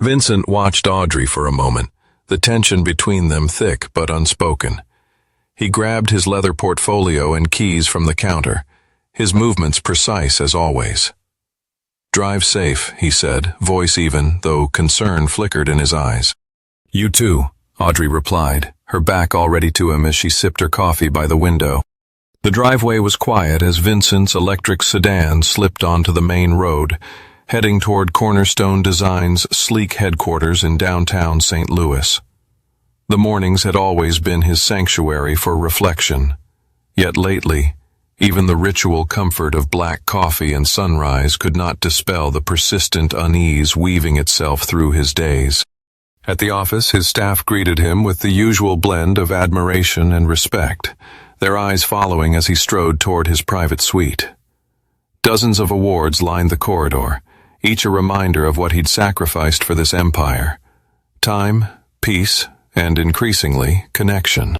Vincent watched Audrey for a moment, the tension between them thick but unspoken. He grabbed his leather portfolio and keys from the counter, his movements precise as always. "Drive safe," he said, voice even, though concern flickered in his eyes. "You too," Audrey replied, her back already to him as she sipped her coffee by the window. The driveway was quiet as Vincent's electric sedan slipped onto the main road, heading toward Cornerstone Design's sleek headquarters in downtown St. Louis. The mornings had always been his sanctuary for reflection, yet lately, even the ritual comfort of black coffee and sunrise could not dispel the persistent unease weaving itself through his days. At the office, his staff greeted him with the usual blend of admiration and respect, their eyes following as he strode toward his private suite. Dozens of awards lined the corridor, each a reminder of what he'd sacrificed for this empire: time, peace, and increasingly, connection.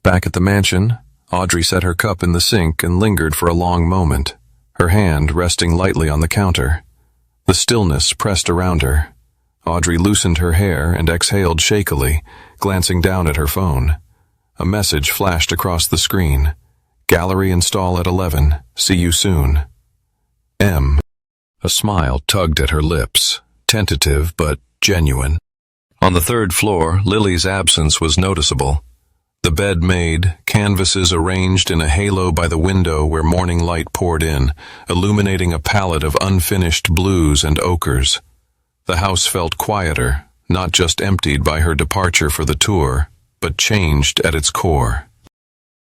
Back at the mansion, Audrey set her cup in the sink and lingered for a long moment, her hand resting lightly on the counter. The stillness pressed around her. Audrey loosened her hair and exhaled shakily, glancing down at her phone. A message flashed across the screen. "Gallery install at 11. See you soon. M." A smile tugged at her lips, tentative but genuine. On the third floor, Lily's absence was noticeable. The bed made, canvases arranged in a halo by the window where morning light poured in, illuminating a palette of unfinished blues and ochres. The house felt quieter, not just emptied by her departure for the tour, but changed at its core.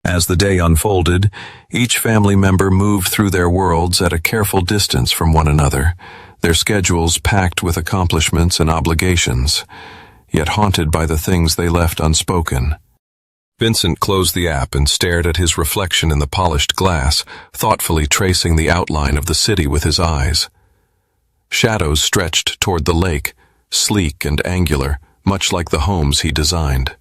As the day unfolded, each family member moved through their worlds at a careful distance from one another, their schedules packed with accomplishments and obligations, yet haunted by the things they left unspoken. Vincent closed the app and stared at his reflection in the polished glass, thoughtfully tracing the outline of the city with his eyes. Shadows stretched toward the lake, sleek and angular, much like the homes he designed.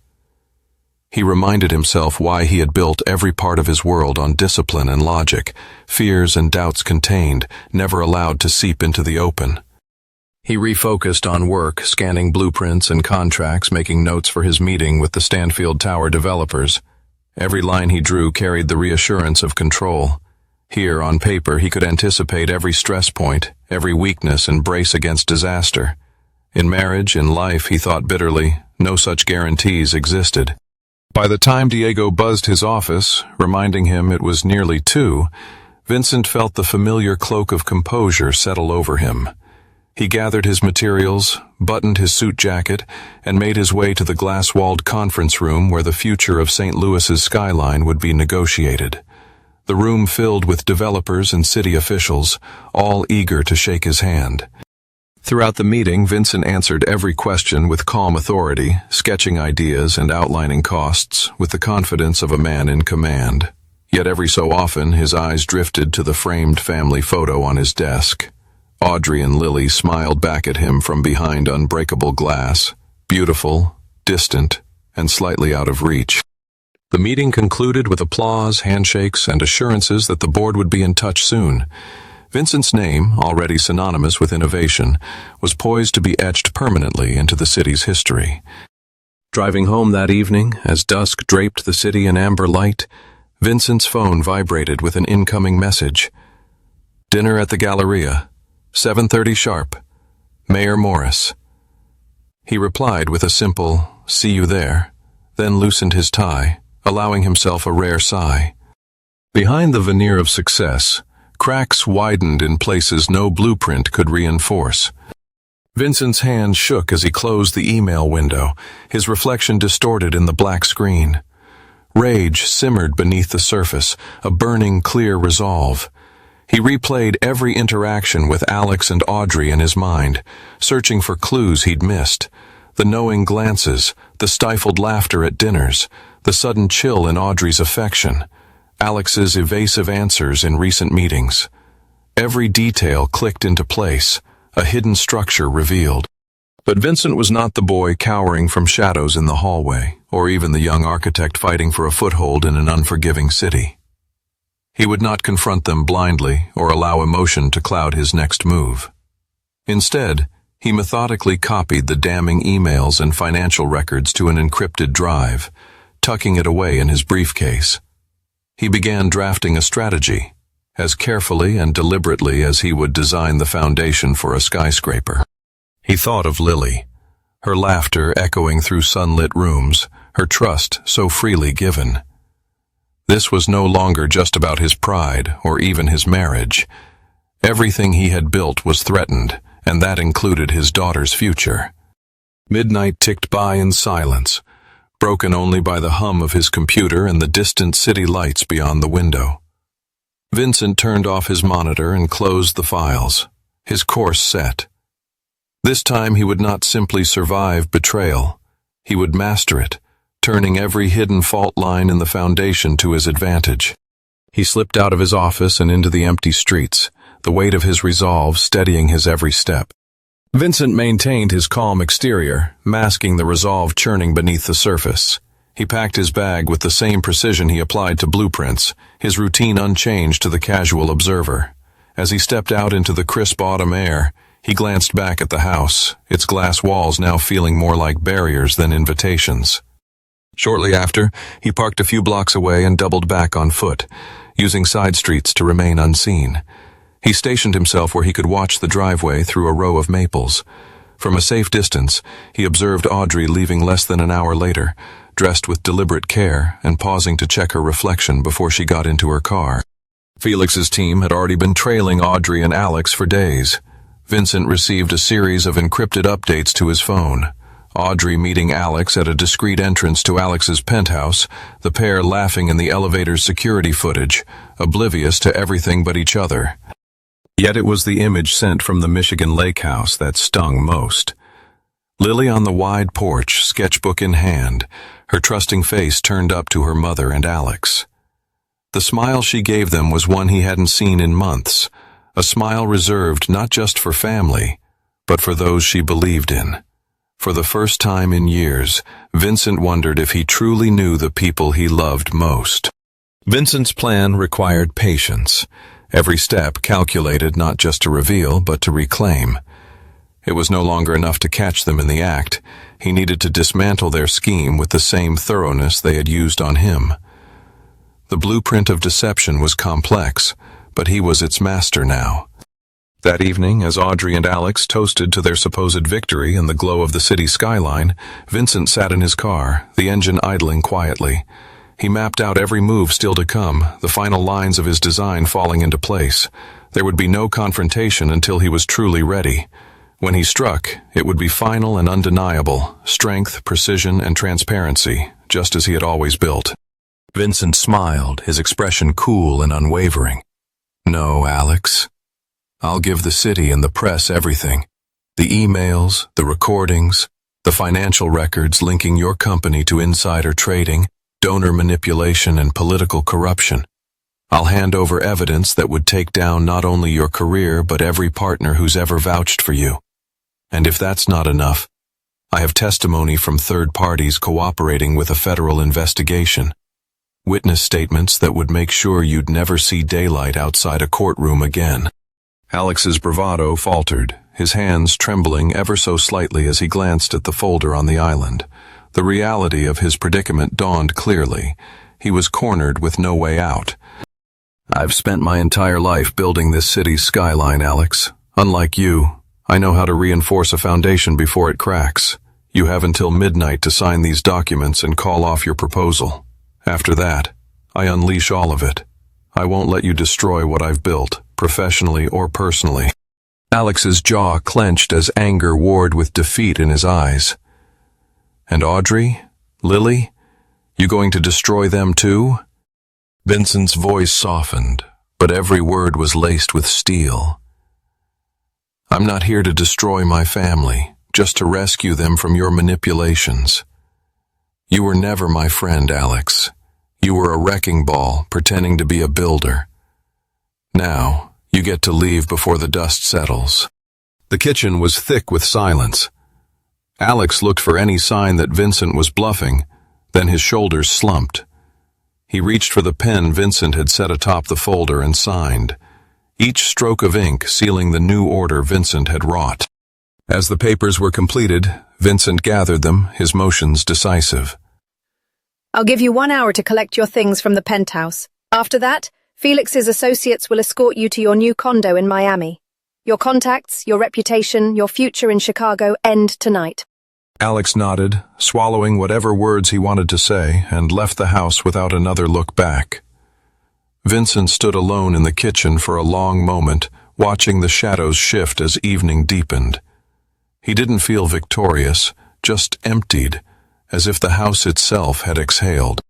He reminded himself why he had built every part of his world on discipline and logic, fears and doubts contained, never allowed to seep into the open. He refocused on work, scanning blueprints and contracts, making notes for his meeting with the Stanfield Tower developers. Every line he drew carried the reassurance of control. Here, on paper, he could anticipate every stress point, every weakness, and brace against disaster. In marriage, in life, he thought bitterly, no such guarantees existed. By the time Diego buzzed his office, reminding him it was nearly 2, Vincent felt the familiar cloak of composure settle over him. He gathered his materials, buttoned his suit jacket, and made his way to the glass-walled conference room where the future of St. Louis's skyline would be negotiated. The room filled with developers and city officials, all eager to shake his hand. Throughout the meeting, Vincent answered every question with calm authority, sketching ideas and outlining costs with the confidence of a man in command. Yet every so often, his eyes drifted to the framed family photo on his desk. Audrey and Lily smiled back at him from behind unbreakable glass, beautiful, distant, and slightly out of reach. The meeting concluded with applause, handshakes, and assurances that the board would be in touch soon. Vincent's name, already synonymous with innovation, was poised to be etched permanently into the city's history. Driving home that evening, as dusk draped the city in amber light, Vincent's phone vibrated with an incoming message. "Dinner at the Galleria. 7:30 sharp. Mayor Morris." He replied with a simple, "See you there," then loosened his tie, allowing himself a rare sigh. Behind the veneer of success, cracks widened in places no blueprint could reinforce. Vincent's hand shook as he closed the email window, his reflection distorted in the black screen. Rage simmered beneath the surface, a burning, clear resolve. He replayed every interaction with Alex and Audrey in his mind, searching for clues he'd missed. The knowing glances, the stifled laughter at dinners, the sudden chill in Audrey's affection, Alex's evasive answers in recent meetings. Every detail clicked into place, a hidden structure revealed. But Vincent was not the boy cowering from shadows in the hallway, or even the young architect fighting for a foothold in an unforgiving city. He would not confront them blindly or allow emotion to cloud his next move. Instead, He methodically copied the damning emails and financial records to an encrypted drive, tucking it away in his briefcase. He began drafting a strategy, as carefully and deliberately as he would design the foundation for a skyscraper. He thought of Lily, her laughter echoing through sunlit rooms, her trust so freely given. This was no longer just about his pride or even his marriage. Everything he had built was threatened, and that included his daughter's future. Midnight ticked by in silence, broken only by the hum of his computer and the distant city lights beyond the window. Vincent turned off his monitor and closed the files, his course set. This time he would not simply survive betrayal. He would master it, turning every hidden fault line in the foundation to his advantage. He slipped out of his office and into the empty streets, the weight of his resolve steadying his every step. Vincent maintained his calm exterior, masking the resolve churning beneath the surface. He packed his bag with the same precision he applied to blueprints, his routine unchanged to the casual observer. As he stepped out into the crisp autumn air, he glanced back at the house, its glass walls now feeling more like barriers than invitations. Shortly after, he parked a few blocks away and doubled back on foot, using side streets to remain unseen. He stationed himself where he could watch the driveway through a row of maples. From a safe distance, he observed Audrey leaving less than an hour later, dressed with deliberate care and pausing to check her reflection before she got into her car. Felix's team had already been trailing Audrey and Alex for days. Vincent received a series of encrypted updates to his phone. Audrey meeting Alex at a discreet entrance to Alex's penthouse, the pair laughing in the elevator's security footage, oblivious to everything but each other. Yet it was the image sent from the Michigan lake house that stung most. Lily on the wide porch, sketchbook in hand, her trusting face turned up to her mother and Alex. The smile she gave them was one he hadn't seen in months, a smile reserved not just for family, but for those she believed in. For the first time in years, Vincent wondered if he truly knew the people he loved most. Vincent's plan required patience. Every step calculated not just to reveal, but to reclaim. It was no longer enough to catch them in the act. He needed to dismantle their scheme with the same thoroughness they had used on him. The blueprint of deception was complex, but he was its master now. That evening, as Audrey and Alex toasted to their supposed victory in the glow of the city skyline, Vincent sat in his car, the engine idling quietly. He mapped out every move still to come, the final lines of his design falling into place. There would be no confrontation until he was truly ready. When he struck, it would be final and undeniable, strength, precision, and transparency, just as he had always built. Vincent smiled, his expression cool and unwavering. "No, Alex. I'll give the city and the press everything. The emails, the recordings, the financial records linking your company to insider trading, donor manipulation, and political corruption. I'll hand over evidence that would take down not only your career but every partner who's ever vouched for you. And if that's not enough, I have testimony from third parties cooperating with a federal investigation. Witness statements that would make sure you'd never see daylight outside a courtroom again." Alex's bravado faltered, his hands trembling ever so slightly as he glanced at the folder on the island. The reality of his predicament dawned clearly. He was cornered with no way out. "I've spent my entire life building this city's skyline, Alex. Unlike you, I know how to reinforce a foundation before it cracks. You have until midnight to sign these documents and call off your proposal. After that, I unleash all of it. I won't let you destroy what I've built, professionally or personally." Alex's jaw clenched as anger warred with defeat in his eyes. "And Audrey? Lily? You going to destroy them too?" Vincent's voice softened, but every word was laced with steel. "I'm not here to destroy my family, just to rescue them from your manipulations. You were never my friend, Alex. You were a wrecking ball, pretending to be a builder. Now, you get to leave before the dust settles." The kitchen was thick with silence. Alex looked for any sign that Vincent was bluffing, then his shoulders slumped. He reached for the pen Vincent had set atop the folder and signed, each stroke of ink sealing the new order Vincent had wrought. As the papers were completed, Vincent gathered them, his motions decisive. I'll give you 1 hour to collect your things from the penthouse. After that, Felix's associates will escort you to your new condo in Miami. Your contacts, your reputation, your future in Chicago end tonight. Alex nodded, swallowing whatever words he wanted to say, and left the house without another look back. Vincent stood alone in the kitchen for a long moment, watching the shadows shift as evening deepened. He didn't feel victorious, just emptied, as if the house itself had exhaled.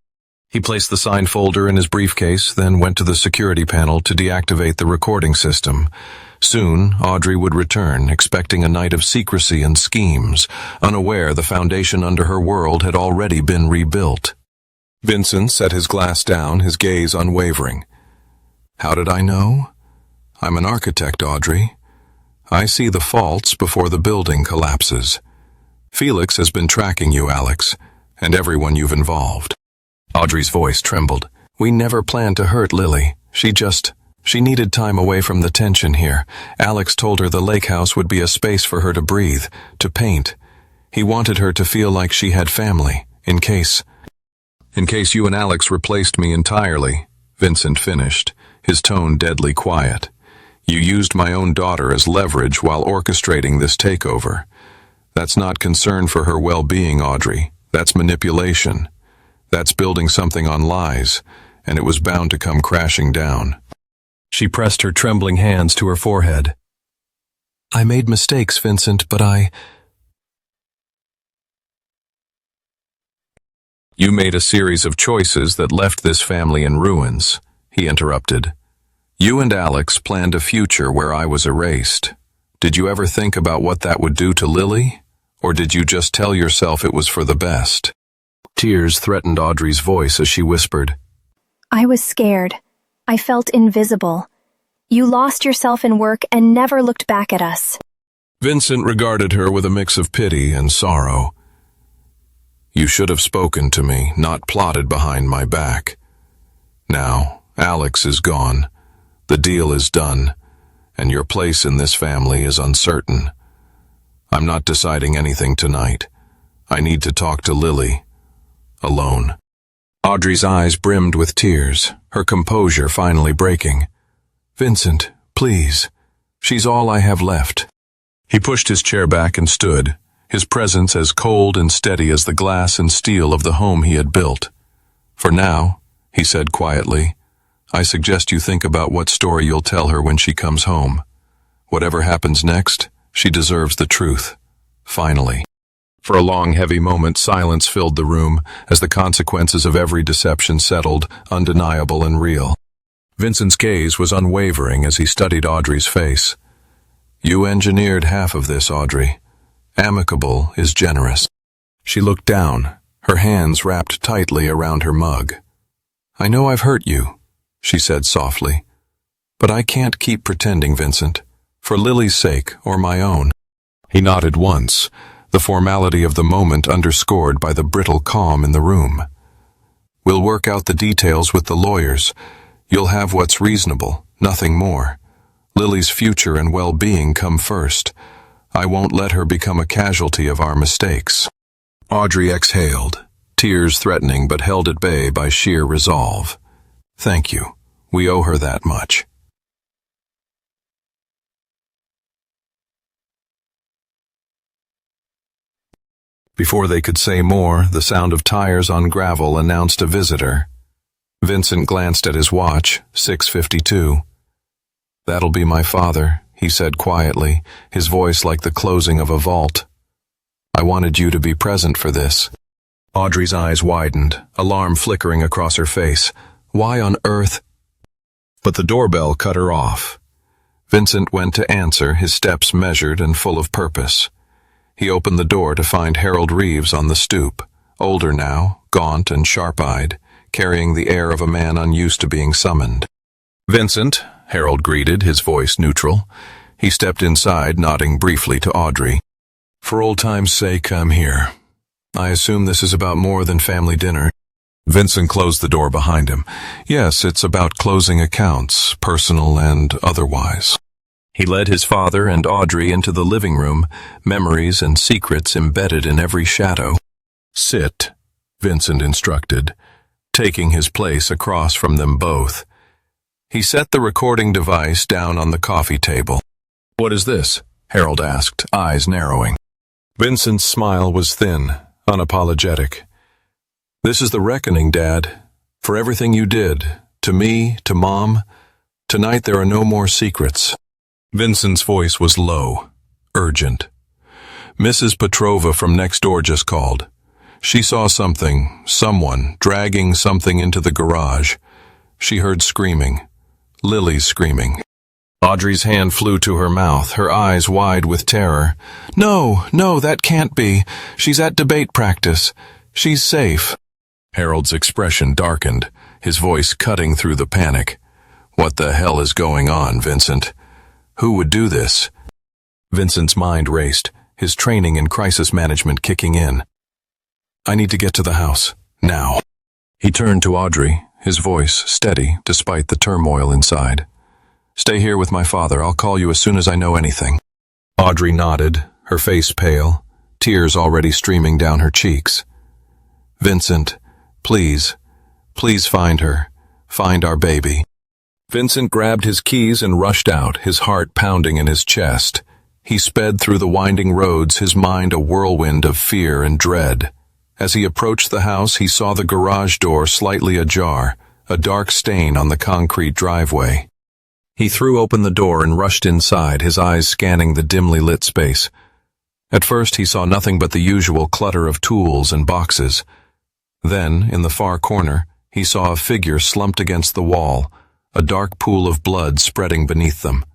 He placed the signed folder in his briefcase, then went to the security panel to deactivate the recording system. Soon, Audrey would return, expecting a night of secrecy and schemes, unaware the foundation under her world had already been rebuilt. Vincent set his glass down, his gaze unwavering. How did I know? I'm an architect, Audrey. I see the faults before the building collapses. Felix has been tracking you, Alex, and everyone you've involved. Audrey's voice trembled. We never planned to hurt Lily. She needed time away from the tension here. Alex told her the lake house would be a space for her to breathe, to paint. He wanted her to feel like she had family, in case you and Alex replaced me entirely, Vincent finished, his tone deadly quiet. You used my own daughter as leverage while orchestrating this takeover. That's not concern for her well-being, Audrey. That's manipulation. That's building something on lies, and it was bound to come crashing down. She pressed her trembling hands to her forehead. I made mistakes, Vincent, but You made a series of choices that left this family in ruins, he interrupted. You and Alex planned a future where I was erased. Did you ever think about what that would do to Lily? Or did you just tell yourself it was for the best? Tears threatened Audrey's voice as she whispered. I was scared. I felt invisible. You lost yourself in work and never looked back at us. Vincent regarded her with a mix of pity and sorrow. You should have spoken to me, not plotted behind my back. Now, Alex is gone. The deal is done, and your place in this family is uncertain. I'm not deciding anything tonight. I need to talk to Lily. Alone. Audrey's eyes brimmed with tears, her composure finally breaking. Vincent, please. She's all I have left. He pushed his chair back and stood, his presence as cold and steady as the glass and steel of the home he had built. For now, he said quietly, I suggest you think about what story you'll tell her when she comes home. Whatever happens next, she deserves the truth. Finally. For a long, heavy moment, silence filled the room as the consequences of every deception settled, undeniable and real. Vincent's gaze was unwavering as he studied Audrey's face. You engineered half of this, Audrey. Amicable is generous. She looked down, her hands wrapped tightly around her mug. I know I've hurt you, she said softly. But I can't keep pretending, Vincent, for Lily's sake or my own. He nodded once, the formality of the moment underscored by the brittle calm in the room. We'll work out the details with the lawyers. You'll have what's reasonable, nothing more. Lily's future and well-being come first. I won't let her become a casualty of our mistakes. Audrey exhaled, tears threatening but held at bay by sheer resolve. Thank you. We owe her that much. Before they could say more, the sound of tires on gravel announced a visitor. Vincent glanced at his watch, 6:52. That'll be my father, he said quietly, his voice like the closing of a vault. I wanted you to be present for this. Audrey's eyes widened, alarm flickering across her face. Why on earth? But the doorbell cut her off. Vincent went to answer, his steps measured and full of purpose. He opened the door to find Harold Reeves on the stoop, older now, gaunt and sharp-eyed, carrying the air of a man unused to being summoned. Vincent, Harold greeted, his voice neutral. He stepped inside, nodding briefly to Audrey. For old time's sake, I'm here. I assume this is about more than family dinner. Vincent closed the door behind him. Yes, it's about closing accounts, personal and otherwise. He led his father and Audrey into the living room, memories and secrets embedded in every shadow. "Sit," Vincent instructed, taking his place across from them both. He set the recording device down on the coffee table. "What is this?" Harold asked, eyes narrowing. Vincent's smile was thin, unapologetic. "This is the reckoning, Dad. For everything you did. To me, to Mom. Tonight there are no more secrets." Vincent's voice was low, urgent. "Mrs. Petrova from next door just called. She saw someone, dragging something into the garage. She heard screaming. Lily's screaming." Audrey's hand flew to her mouth, her eyes wide with terror. No, that can't be. She's at debate practice. She's safe." Harold's expression darkened, his voice cutting through the panic. "What the hell is going on, Vincent? Who would do this?" Vincent's mind raced, his training in crisis management kicking in. "I need to get to the house, now." He turned to Audrey, his voice steady despite the turmoil inside. "Stay here with my father. I'll call you as soon as I know anything." Audrey nodded, her face pale, tears already streaming down her cheeks. "Vincent, please find her. Find our baby." Vincent grabbed his keys and rushed out, his heart pounding in his chest. He sped through the winding roads, his mind a whirlwind of fear and dread. As he approached the house, he saw the garage door slightly ajar, a dark stain on the concrete driveway. He threw open the door and rushed inside, his eyes scanning the dimly lit space. At first he saw nothing but the usual clutter of tools and boxes. Then, in the far corner, he saw a figure slumped against the wall, a dark pool of blood spreading beneath them.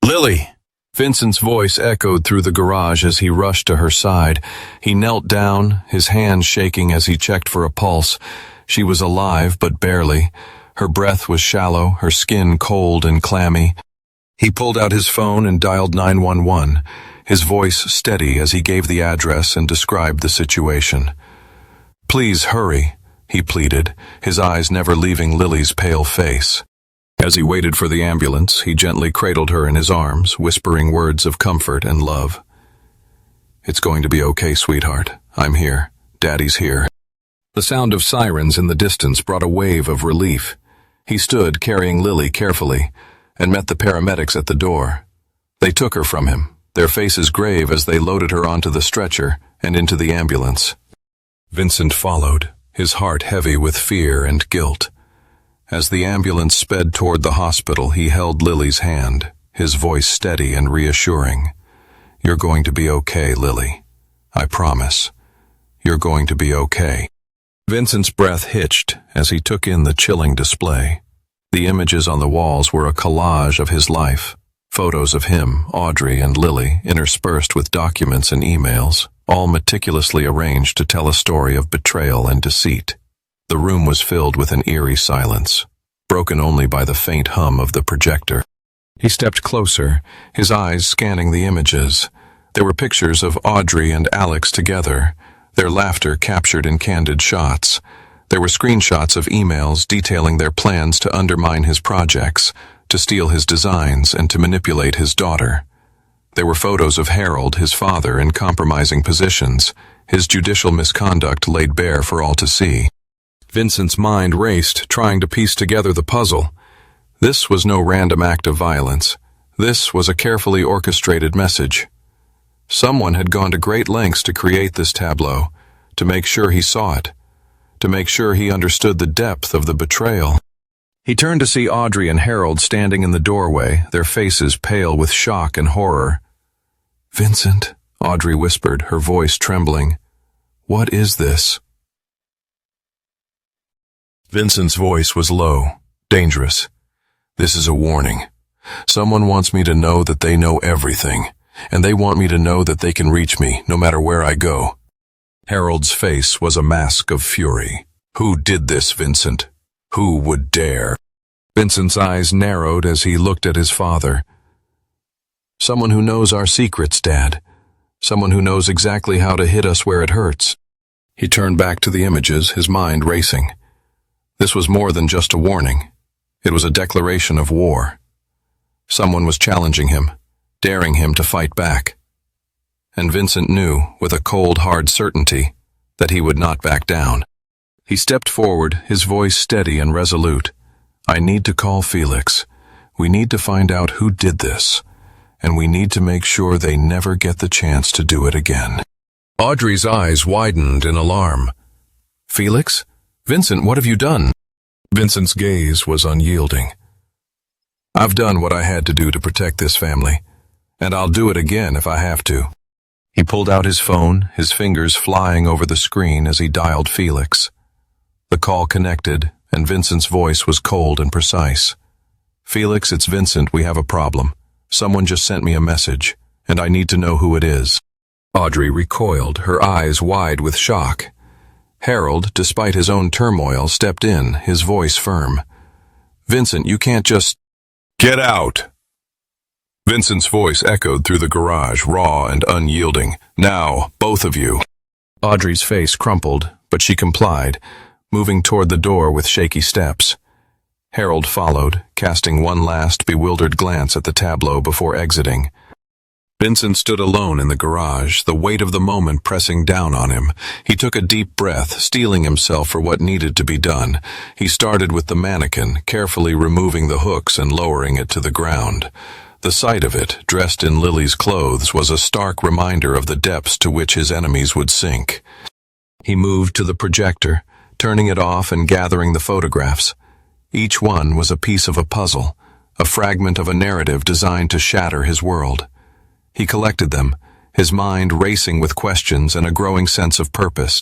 "Lily!" Vincent's voice echoed through the garage as he rushed to her side. He knelt down, his hands shaking as he checked for a pulse. She was alive, but barely. Her breath was shallow, her skin cold and clammy. He pulled out his phone and dialed 911, his voice steady as he gave the address and described the situation. "Please hurry," he pleaded, his eyes never leaving Lily's pale face. As he waited for the ambulance, he gently cradled her in his arms, whispering words of comfort and love. "It's going to be okay, sweetheart. I'm here. Daddy's here." The sound of sirens in the distance brought a wave of relief. He stood, carrying Lily carefully, and met the paramedics at the door. They took her from him, their faces grave as they loaded her onto the stretcher and into the ambulance. Vincent followed, his heart heavy with fear and guilt. As the ambulance sped toward the hospital, he held Lily's hand, his voice steady and reassuring. "You're going to be okay, Lily. I promise. You're going to be okay." Vincent's breath hitched as he took in the chilling display. The images on the walls were a collage of his life, photos of him, Audrey, and Lily, interspersed with documents and emails, all meticulously arranged to tell a story of betrayal and deceit. The room was filled with an eerie silence, broken only by the faint hum of the projector. He stepped closer, his eyes scanning the images. There were pictures of Audrey and Alex together, their laughter captured in candid shots. There were screenshots of emails detailing their plans to undermine his projects, to steal his designs, and to manipulate his daughter. There were photos of Harold, his father, in compromising positions, his judicial misconduct laid bare for all to see. Vincent's mind raced, trying to piece together the puzzle. This was no random act of violence. This was a carefully orchestrated message. Someone had gone to great lengths to create this tableau, to make sure he saw it, to make sure he understood the depth of the betrayal. He turned to see Audrey and Harold standing in the doorway, their faces pale with shock and horror. "Vincent," Audrey whispered, her voice trembling. "What is this?" Vincent's voice was low, dangerous. "This is a warning. Someone wants me to know that they know everything, and they want me to know that they can reach me no matter where I go." Harold's face was a mask of fury. "Who did this, Vincent? Who would dare?" Vincent's eyes narrowed as he looked at his father. "Someone who knows our secrets, Dad. Someone who knows exactly how to hit us where it hurts." He turned back to the images, his mind racing. This was more than just a warning. It was a declaration of war. Someone was challenging him, daring him to fight back. And Vincent knew, with a cold, hard certainty, that he would not back down. He stepped forward, his voice steady and resolute. I need to call Felix. We need to find out who did this, and we need to make sure they never get the chance to do it again. Audrey's eyes widened in alarm. Felix? Vincent, what have you done? Vincent's gaze was unyielding. I've done what I had to do to protect this family, and I'll do it again if I have to. He pulled out his phone, his fingers flying over the screen as he dialed Felix. The call connected, and Vincent's voice was cold and precise. Felix, it's Vincent, we have a problem. Someone just sent me a message, and I need to know who it is. Audrey recoiled, her eyes wide with shock. Harold, despite his own turmoil, stepped in, his voice firm. Vincent, you can't just... Get out! Vincent's voice echoed through the garage, raw and unyielding. Now, both of you. Audrey's face crumpled, but she complied, moving toward the door with shaky steps. Harold followed, casting one last bewildered glance at the tableau before exiting. Vincent stood alone in the garage, the weight of the moment pressing down on him. He took a deep breath, steeling himself for what needed to be done. He started with the mannequin, carefully removing the hooks and lowering it to the ground. The sight of it, dressed in Lily's clothes, was a stark reminder of the depths to which his enemies would sink. He moved to the projector, turning it off and gathering the photographs. Each one was a piece of a puzzle, a fragment of a narrative designed to shatter his world. He collected them, his mind racing with questions and a growing sense of purpose.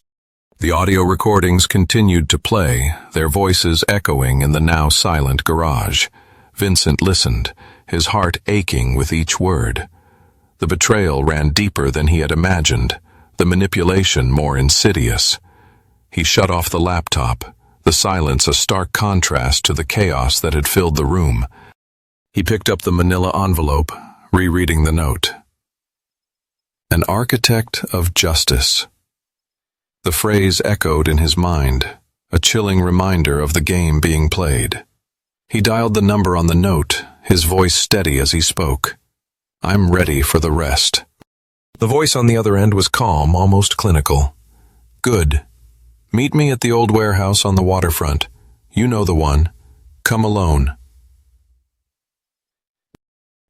The audio recordings continued to play, their voices echoing in the now silent garage. Vincent listened, his heart aching with each word. The betrayal ran deeper than he had imagined, the manipulation more insidious. He shut off the laptop, the silence a stark contrast to the chaos that had filled the room. He picked up the manila envelope, rereading the note. An architect of justice. The phrase echoed in his mind, a chilling reminder of the game being played. He dialed the number on the note, his voice steady as he spoke. I'm ready for the rest. The voice on the other end was calm, almost clinical. Good. Meet me at the old warehouse on the waterfront. You know the one. Come alone.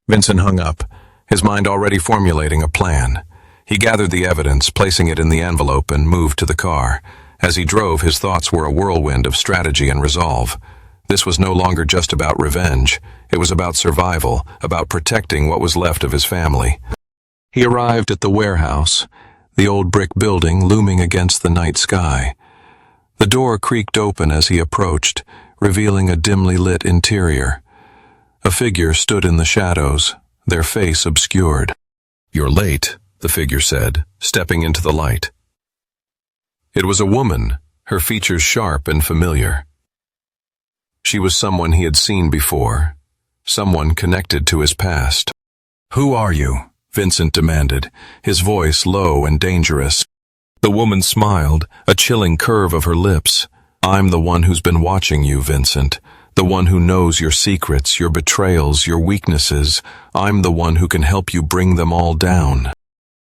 Vincent hung up, his mind already formulating a plan. He gathered the evidence, placing it in the envelope, and moved to the car. As he drove, his thoughts were a whirlwind of strategy and resolve. This was no longer just about revenge. It was about survival, about protecting what was left of his family. He arrived at the warehouse, the old brick building looming against the night sky. The door creaked open as he approached, revealing a dimly lit interior. A figure stood in the shadows, their face obscured. You're late, the figure said, stepping into the light. It was a woman, her features sharp and familiar. She was someone he had seen before, someone connected to his past. Who are you? Vincent demanded, his voice low and dangerous. The woman smiled, a chilling curve of her lips. I'm the one who's been watching you, Vincent. The one who knows your secrets, your betrayals, your weaknesses. I'm the one who can help you bring them all down.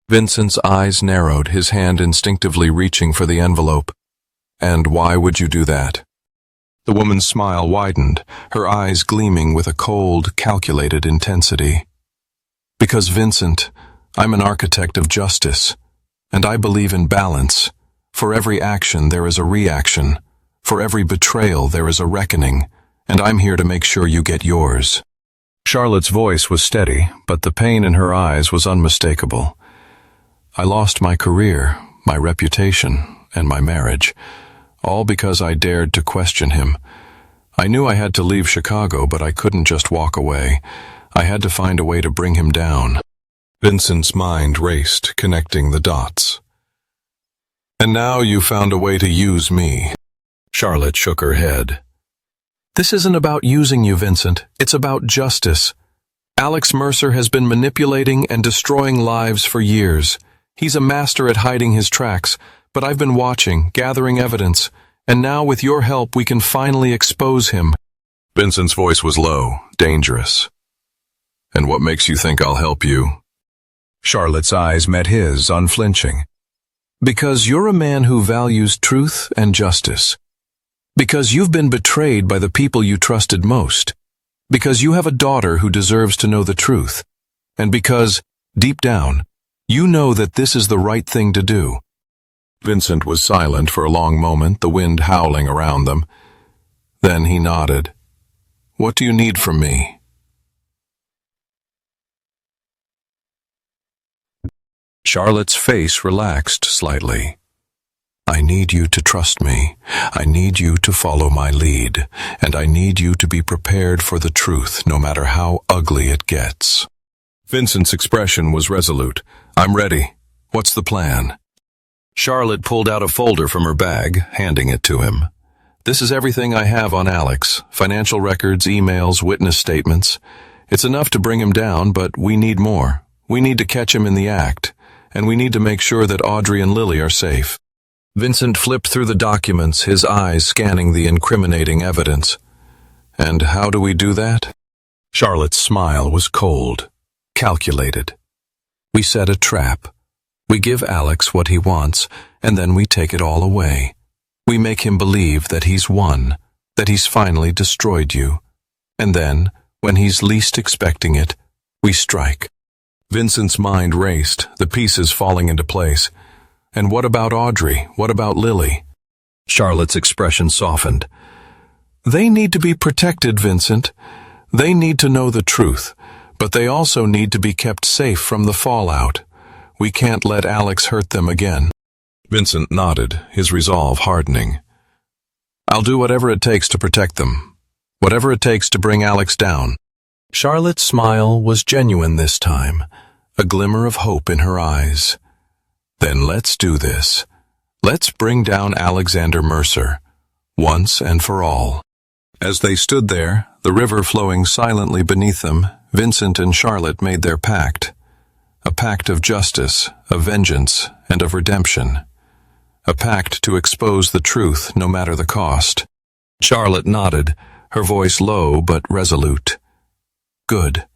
Vincent's eyes narrowed, his hand instinctively reaching for the envelope. And why would you do that? The woman's smile widened, her eyes gleaming with a cold, calculated intensity. Because, Vincent, I'm an architect of justice, and I believe in balance. For every action there is a reaction. For every betrayal there is a reckoning, and I'm here to make sure you get yours. Charlotte's voice was steady, but the pain in her eyes was unmistakable. I lost my career, my reputation, and my marriage, all because I dared to question him. I knew I had to leave Chicago, but I couldn't just walk away. I had to find a way to bring him down. Vincent's mind raced, connecting the dots. And now you found a way to use me. Charlotte shook her head. This isn't about using you, Vincent. It's about justice. Alex Mercer has been manipulating and destroying lives for years. He's a master at hiding his tracks, but I've been watching, gathering evidence, and now with your help we can finally expose him. Vincent's voice was low, dangerous. And what makes you think I'll help you? Charlotte's eyes met his, unflinching. Because you're a man who values truth and justice. Because you've been betrayed by the people you trusted most. Because you have a daughter who deserves to know the truth. And because, deep down, you know that this is the right thing to do. Vincent was silent for a long moment, the wind howling around them. Then he nodded. What do you need from me? Charlotte's face relaxed slightly. I need you to trust me. I need you to follow my lead. And I need you to be prepared for the truth, no matter how ugly it gets. Vincent's expression was resolute. I'm ready. What's the plan? Charlotte pulled out a folder from her bag, handing it to him. This is everything I have on Alex. Financial records, emails, witness statements. It's enough to bring him down, but we need more. We need to catch him in the act. And we need to make sure that Audrey and Lily are safe. Vincent flipped through the documents, his eyes scanning the incriminating evidence. And how do we do that? Charlotte's smile was cold, calculated. We set a trap. We give Alex what he wants, and then we take it all away. We make him believe that he's won, that he's finally destroyed you. And then, when he's least expecting it, we strike. Vincent's mind raced, the pieces falling into place. And what about Audrey? What about Lily? Charlotte's expression softened. They need to be protected, Vincent. They need to know the truth, but they also need to be kept safe from the fallout. We can't let Alex hurt them again. Vincent nodded, his resolve hardening. I'll do whatever it takes to protect them. Whatever it takes to bring Alex down. Charlotte's smile was genuine this time, a glimmer of hope in her eyes. Then let's do this. Let's bring down Alexander Mercer, once and for all. As they stood there, the river flowing silently beneath them, Vincent and Charlotte made their pact. A pact of justice, of vengeance, and of redemption. A pact to expose the truth no matter the cost. Charlotte nodded, her voice low but resolute. Good.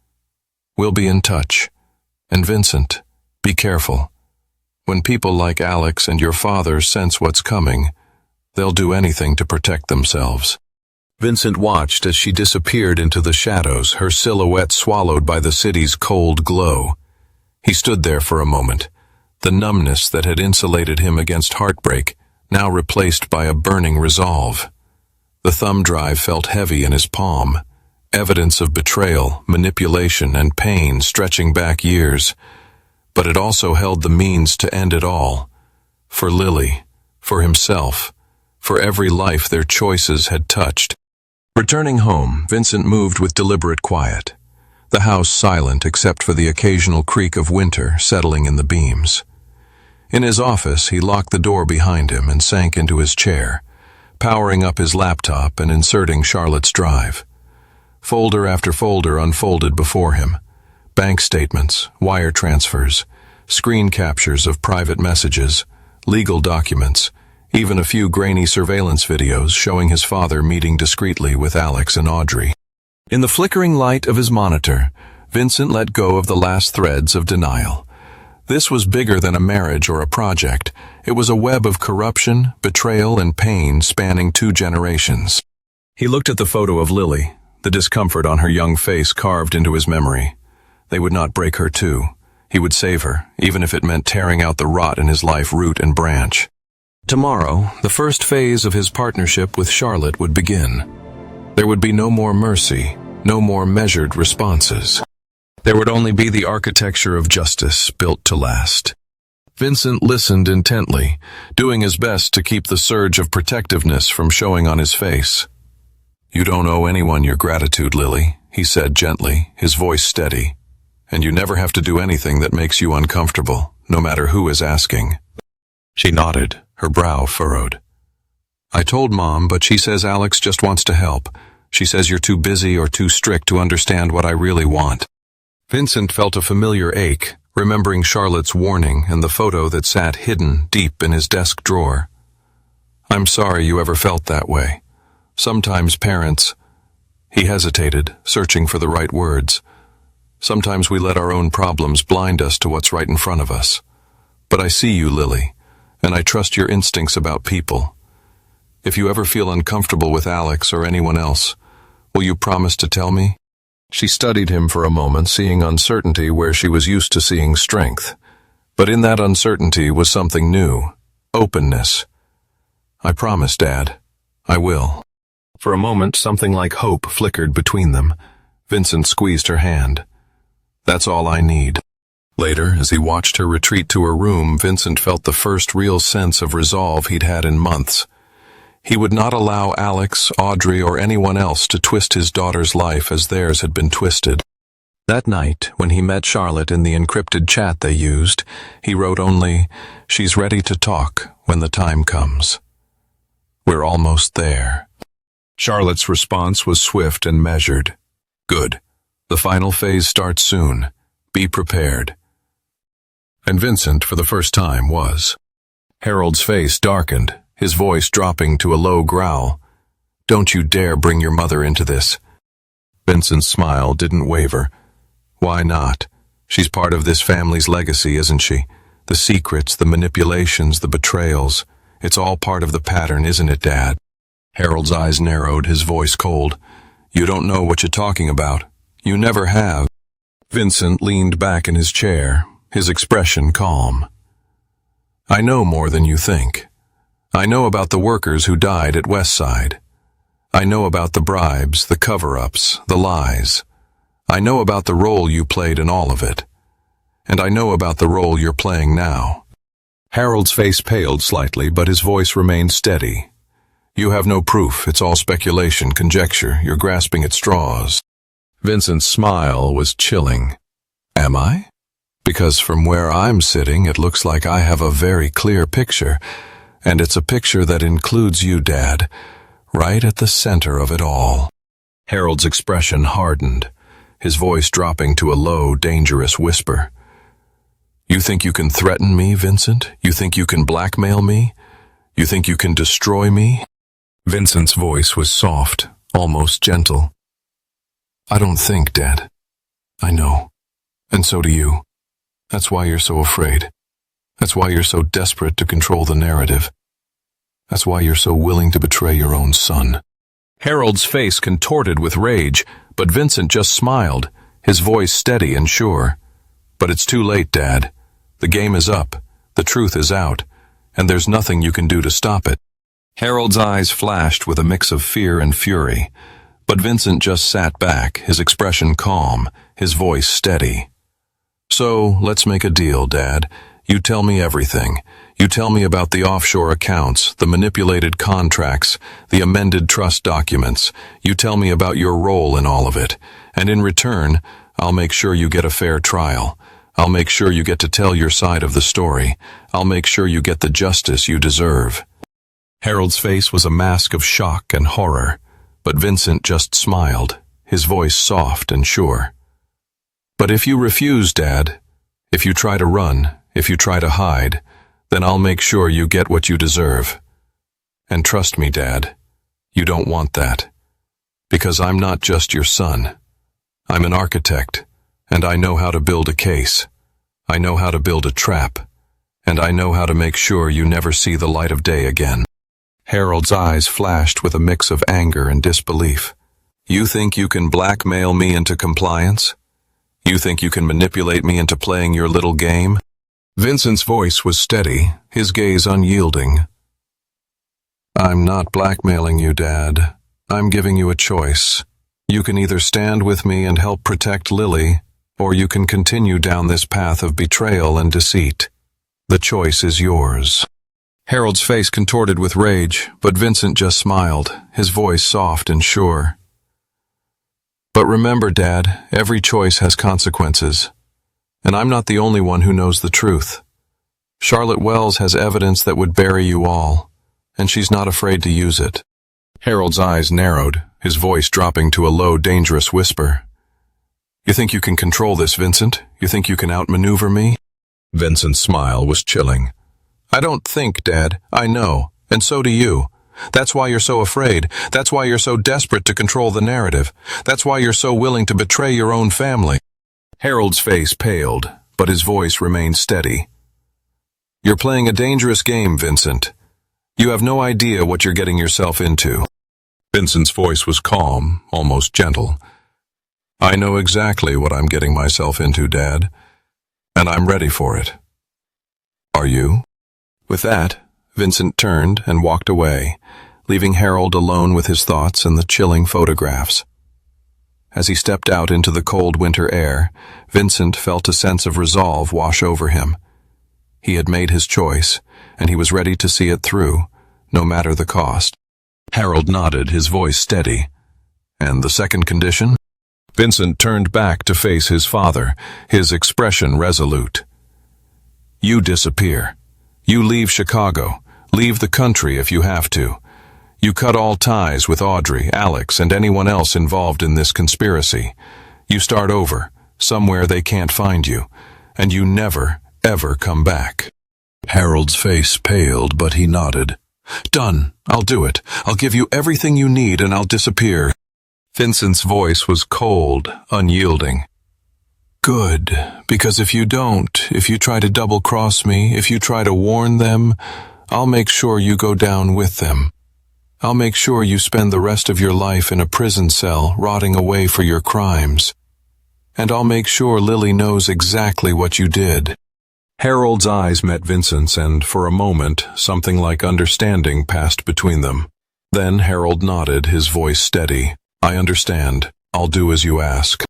We'll be in touch. And Vincent, be careful. When people like Alex and your father sense what's coming, they'll do anything to protect themselves. Vincent watched as she disappeared into the shadows, her silhouette swallowed by the city's cold glow. He stood there for a moment, the numbness that had insulated him against heartbreak, now replaced by a burning resolve. The thumb drive felt heavy in his palm, evidence of betrayal, manipulation, and pain stretching back years. But it also held the means to end it all. For Lily, for himself, for every life their choices had touched. Returning home, Vincent moved with deliberate quiet, the house silent except for the occasional creak of winter settling in the beams. In his office, he locked the door behind him and sank into his chair, powering up his laptop and inserting Charlotte's drive. Folder after folder unfolded before him. Bank statements, wire transfers, screen captures of private messages, legal documents, even a few grainy surveillance videos showing his father meeting discreetly with Alex and Audrey. In the flickering light of his monitor, Vincent let go of the last threads of denial. This was bigger than a marriage or a project. It was a web of corruption, betrayal, and pain spanning 2 generations. He looked at the photo of Lily, the discomfort on her young face carved into his memory. They would not break her too. He would save her, even if it meant tearing out the rot in his life root and branch. Tomorrow, the first phase of his partnership with Charlotte would begin. There would be no more mercy, no more measured responses. There would only be the architecture of justice built to last. Vincent listened intently, doing his best to keep the surge of protectiveness from showing on his face. You don't owe anyone your gratitude, Lily, he said gently, his voice steady. And you never have to do anything that makes you uncomfortable, no matter who is asking. She nodded, her brow furrowed. I told Mom, but she says Alex just wants to help. She says you're too busy or too strict to understand what I really want. Vincent felt a familiar ache, remembering Charlotte's warning and the photo that sat hidden deep in his desk drawer. I'm sorry you ever felt that way. Sometimes parents... He hesitated, searching for the right words. Sometimes we let our own problems blind us to what's right in front of us. But I see you, Lily, and I trust your instincts about people. If you ever feel uncomfortable with Alex or anyone else, will you promise to tell me? She studied him for a moment, seeing uncertainty where she was used to seeing strength. But in that uncertainty was something new, openness. I promise, Dad. I will. For a moment, something like hope flickered between them. Vincent squeezed her hand. That's all I need. Later, as he watched her retreat to her room, Vincent felt the first real sense of resolve he'd had in months. He would not allow Alex, Audrey, or anyone else to twist his daughter's life as theirs had been twisted. That night, when he met Charlotte in the encrypted chat they used, he wrote only, "She's ready to talk when the time comes. We're almost there." Charlotte's response was swift and measured. Good. The final phase starts soon. Be prepared. And Vincent, for the first time, was. Harold's face darkened, his voice dropping to a low growl. Don't you dare bring your mother into this. Vincent's smile didn't waver. Why not? She's part of this family's legacy, isn't she? The secrets, the manipulations, the betrayals. It's all part of the pattern, isn't it, Dad? Harold's eyes narrowed, his voice cold. You don't know what you're talking about. You never have. Vincent leaned back in his chair, his expression calm. I know more than you think. I know about the workers who died at Westside. I know about the bribes, the cover-ups, the lies. I know about the role you played in all of it. And I know about the role you're playing now. Harold's face paled slightly, but his voice remained steady. You have no proof. It's all speculation, conjecture. You're grasping at straws. Vincent's smile was chilling. Am I? Because from where I'm sitting, it looks like I have a very clear picture, and it's a picture that includes you, Dad, right at the center of it all. Harold's expression hardened, his voice dropping to a low, dangerous whisper. You think you can threaten me, Vincent? You think you can blackmail me? You think you can destroy me? Vincent's voice was soft, almost gentle. I don't think, Dad. I know. And so do you. That's why you're so afraid. That's why you're so desperate to control the narrative. That's why you're so willing to betray your own son. Harold's face contorted with rage, but Vincent just smiled, his voice steady and sure. But it's too late, Dad. The game is up, the truth is out, and there's nothing you can do to stop it. Harold's eyes flashed with a mix of fear and fury, but Vincent just sat back, his expression calm, his voice steady. So, let's make a deal, Dad. You tell me everything. You tell me about the offshore accounts, the manipulated contracts, the amended trust documents. You tell me about your role in all of it. And in return, I'll make sure you get a fair trial. I'll make sure you get to tell your side of the story. I'll make sure you get the justice you deserve. Harold's face was a mask of shock and horror, but Vincent just smiled, his voice soft and sure. But if you refuse, Dad, if you try to run, if you try to hide, then I'll make sure you get what you deserve. And trust me, Dad, you don't want that. Because I'm not just your son. I'm an architect, and I know how to build a case. I know how to build a trap, and I know how to make sure you never see the light of day again. Harold's eyes flashed with a mix of anger and disbelief. You think you can blackmail me into compliance? You think you can manipulate me into playing your little game? Vincent's voice was steady, his gaze unyielding. I'm not blackmailing you, Dad. I'm giving you a choice. You can either stand with me and help protect Lily, or you can continue down this path of betrayal and deceit. The choice is yours. Harold's face contorted with rage, but Vincent just smiled, his voice soft and sure. But remember, Dad, every choice has consequences. And I'm not the only one who knows the truth. Charlotte Wells has evidence that would bury you all, and she's not afraid to use it. Harold's eyes narrowed, his voice dropping to a low, dangerous whisper. You think you can control this, Vincent? You think you can outmaneuver me? Vincent's smile was chilling. I don't think, Dad. I know. And so do you. That's why you're so afraid. That's why you're so desperate to control the narrative. That's why you're so willing to betray your own family. Harold's face paled, but his voice remained steady. "You're playing a dangerous game, Vincent. You have no idea what you're getting yourself into." Vincent's voice was calm, almost gentle. "I know exactly what I'm getting myself into, Dad, and I'm ready for it. Are you?" With that, Vincent turned and walked away, leaving Harold alone with his thoughts and the chilling photographs. As he stepped out into the cold winter air, Vincent felt a sense of resolve wash over him. He had made his choice, and he was ready to see it through, no matter the cost. Harold nodded, his voice steady. "And the second condition?" Vincent turned back to face his father, his expression resolute. "You disappear. You leave Chicago. Leave the country if you have to. You cut all ties with Audrey, Alex, and anyone else involved in this conspiracy. You start over, somewhere they can't find you, and you never, ever come back." Harold's face paled, but he nodded. "Done. I'll do it. I'll give you everything you need and I'll disappear." Vincent's voice was cold, unyielding. "Good, because if you don't, if you try to double-cross me, if you try to warn them, I'll make sure you go down with them. I'll make sure you spend the rest of your life in a prison cell, rotting away for your crimes. And I'll make sure Lily knows exactly what you did." Harold's eyes met Vincent's, and for a moment, something like understanding passed between them. Then Harold nodded, his voice steady. "I understand. I'll do as you ask."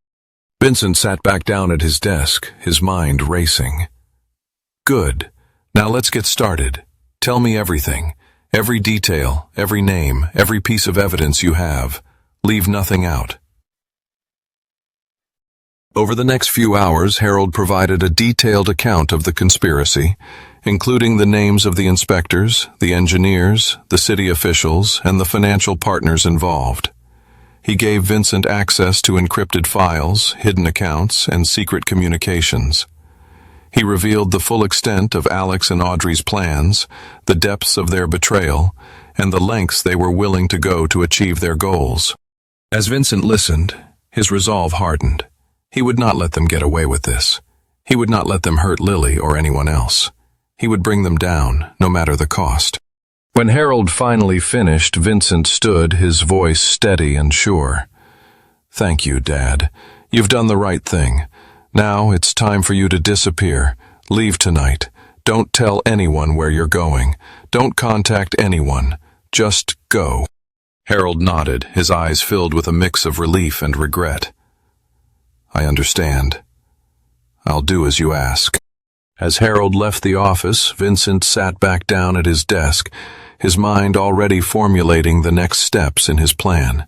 Vincent sat back down at his desk, his mind racing. "Good. Now let's get started. Tell me everything. Every detail, every name, every piece of evidence you have. Leave nothing out." Over the next few hours, Harold provided a detailed account of the conspiracy, including the names of the inspectors, the engineers, the city officials, and the financial partners involved. He gave Vincent access to encrypted files, hidden accounts, and secret communications. He revealed the full extent of Alex and Audrey's plans, the depths of their betrayal, and the lengths they were willing to go to achieve their goals. As Vincent listened, his resolve hardened. He would not let them get away with this. He would not let them hurt Lily or anyone else. He would bring them down, no matter the cost. When Harold finally finished, Vincent stood, his voice steady and sure. "Thank you, Dad. You've done the right thing. Now it's time for you to disappear. Leave tonight. Don't tell anyone where you're going. Don't contact anyone. Just go." Harold nodded, his eyes filled with a mix of relief and regret. "I understand. I'll do as you ask." As Harold left the office, Vincent sat back down at his desk, his mind already formulating the next steps in his plan.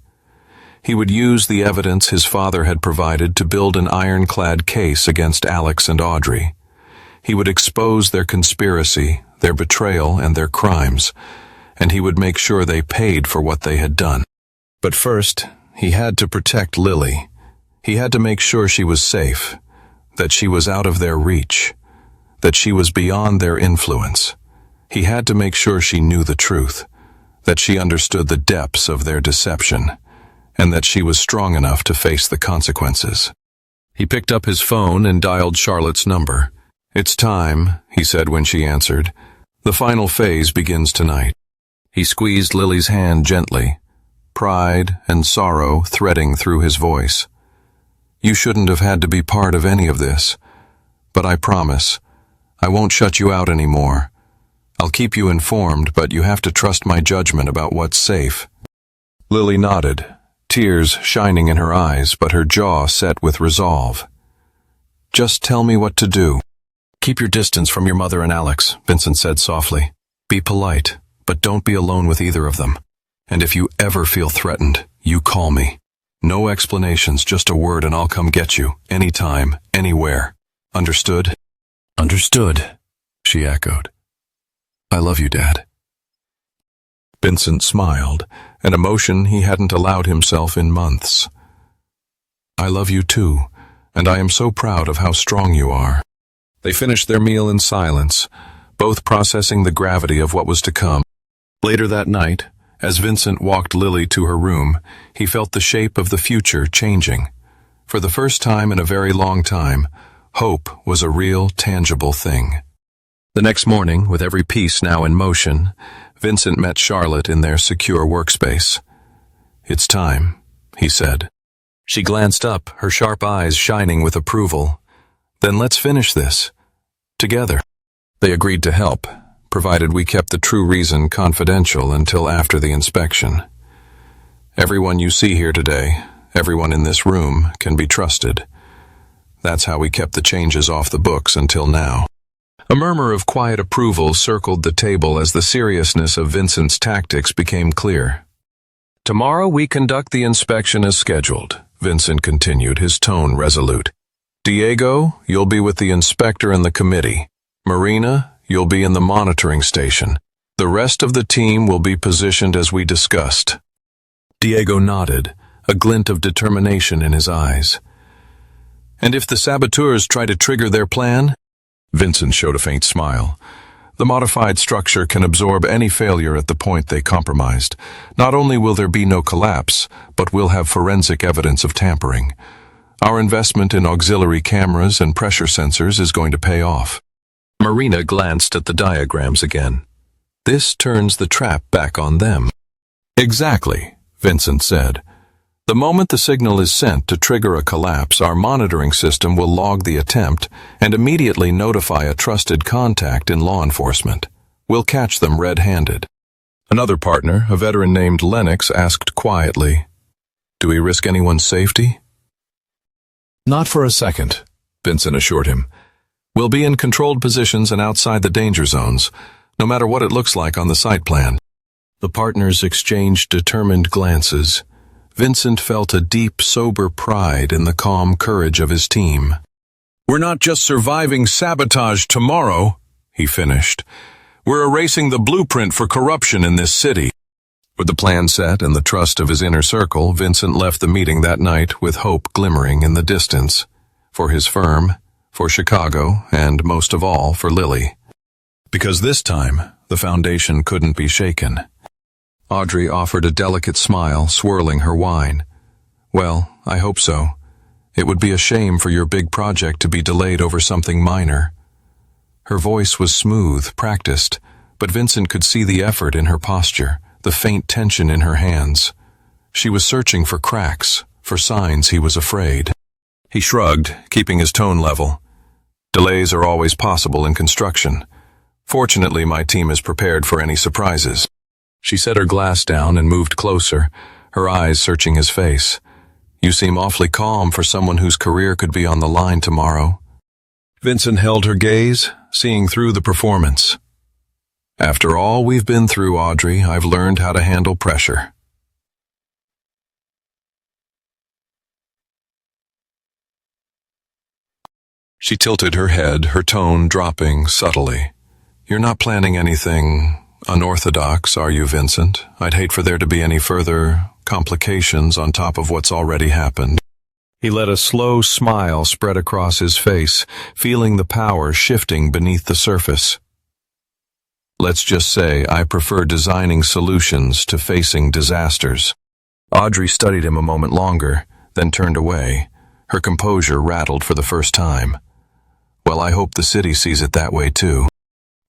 He would use the evidence his father had provided to build an ironclad case against Alex and Audrey. He would expose their conspiracy, their betrayal, and their crimes, and he would make sure they paid for what they had done. But first, he had to protect Lily. He had to make sure she was safe, that she was out of their reach, that she was beyond their influence. He had to make sure she knew the truth, that she understood the depths of their deception, and that she was strong enough to face the consequences. He picked up his phone and dialed Charlotte's number. "It's time," he said when she answered. "The final phase begins tonight." He squeezed Lily's hand gently, pride and sorrow threading through his voice. "You shouldn't have had to be part of any of this, but I promise, I won't shut you out anymore. I'll keep you informed, but you have to trust my judgment about what's safe." Lily nodded, tears shining in her eyes, but her jaw set with resolve. "Just tell me what to do." "Keep your distance from your mother and Alex," Vincent said softly. "Be polite, but don't be alone with either of them. And if you ever feel threatened, you call me. No explanations, just a word and I'll come get you, anytime, anywhere. Understood?" "Understood," she echoed. "I love you, Dad." Vincent smiled, an emotion he hadn't allowed himself in months. "I love you too, and I am so proud of how strong you are." They finished their meal in silence, both processing the gravity of what was to come. Later that night, as Vincent walked Lily to her room, he felt the shape of the future changing. For the first time in a very long time, hope was a real, tangible thing. The next morning, with every piece now in motion, Vincent met Charlotte in their secure workspace. "It's time," he said. She glanced up, her sharp eyes shining with approval. "Then let's finish this. Together." They agreed to help, provided we kept the true reason confidential until after the inspection. "Everyone you see here today, everyone in this room, can be trusted. That's how we kept the changes off the books until now." A murmur of quiet approval circled the table as the seriousness of Vincent's tactics became clear. "Tomorrow we conduct the inspection as scheduled," Vincent continued, his tone resolute. "Diego, you'll be with the inspector and the committee. Marina, you'll be in the monitoring station. The rest of the team will be positioned as we discussed." Diego nodded, a glint of determination in his eyes. "And if the saboteurs try to trigger their plan?" Vincent showed a faint smile. "The modified structure can absorb any failure at the point they compromised. Not only will there be no collapse, but we'll have forensic evidence of tampering. Our investment in auxiliary cameras and pressure sensors is going to pay off." Marina glanced at the diagrams again. "This turns the trap back on them." "Exactly," Vincent said. "The moment the signal is sent to trigger a collapse, our monitoring system will log the attempt and immediately notify a trusted contact in law enforcement. We'll catch them red-handed." Another partner, a veteran named Lennox, asked quietly, "Do we risk anyone's safety?" "Not for a second," Vincent assured him. "We'll be in controlled positions and outside the danger zones, no matter what it looks like on the site plan." The partners exchanged determined glances. Vincent felt a deep, sober pride in the calm courage of his team. "We're not just surviving sabotage tomorrow," he finished. "We're erasing the blueprint for corruption in this city." With the plan set and the trust of his inner circle, Vincent left the meeting that night with hope glimmering in the distance. For his firm, for Chicago, and most of all, for Lily. Because this time, the foundation couldn't be shaken. Audrey offered a delicate smile, swirling her wine. "Well, I hope so. It would be a shame for your big project to be delayed over something minor." Her voice was smooth, practiced, but Vincent could see the effort in her posture, the faint tension in her hands. She was searching for cracks, for signs he was afraid. He shrugged, keeping his tone level. "Delays are always possible in construction. Fortunately, my team is prepared for any surprises." She set her glass down and moved closer, her eyes searching his face. "You seem awfully calm for someone whose career could be on the line tomorrow." Vincent held her gaze, seeing through the performance. "After all we've been through, Audrey, I've learned how to handle pressure." She tilted her head, her tone dropping subtly. "You're not planning anything unorthodox, are you, Vincent? I'd hate for there to be any further complications on top of what's already happened." He let a slow smile spread across his face, feeling the power shifting beneath the surface. "Let's just say I prefer designing solutions to facing disasters." Audrey studied him a moment longer, then turned away. Her composure rattled for the first time. "Well, I hope the city sees it that way too."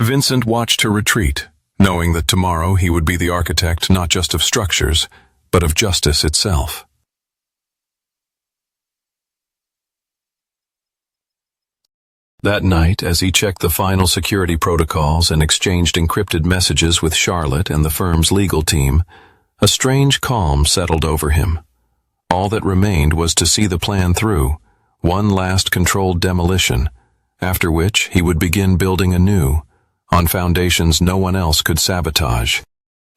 Vincent watched her retreat, knowing that tomorrow he would be the architect not just of structures, but of justice itself. That night, as he checked the final security protocols and exchanged encrypted messages with Charlotte and the firm's legal team, a strange calm settled over him. All that remained was to see the plan through, one last controlled demolition, after which he would begin building anew, on foundations no one else could sabotage.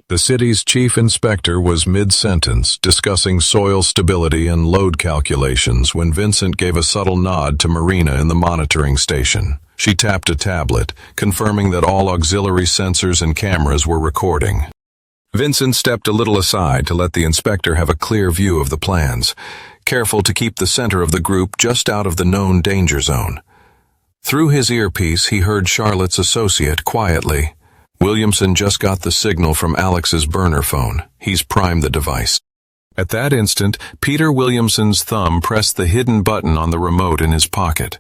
The city's chief inspector was mid-sentence, discussing soil stability and load calculations when Vincent gave a subtle nod to Marina in the monitoring station. She tapped a tablet, confirming that all auxiliary sensors and cameras were recording. Vincent stepped a little aside to let the inspector have a clear view of the plans, careful to keep the center of the group just out of the known danger zone. Through his earpiece, he heard Charlotte's associate quietly. "Williamson just got the signal from Alex's burner phone. He's primed the device." At that instant, Peter Williamson's thumb pressed the hidden button on the remote in his pocket.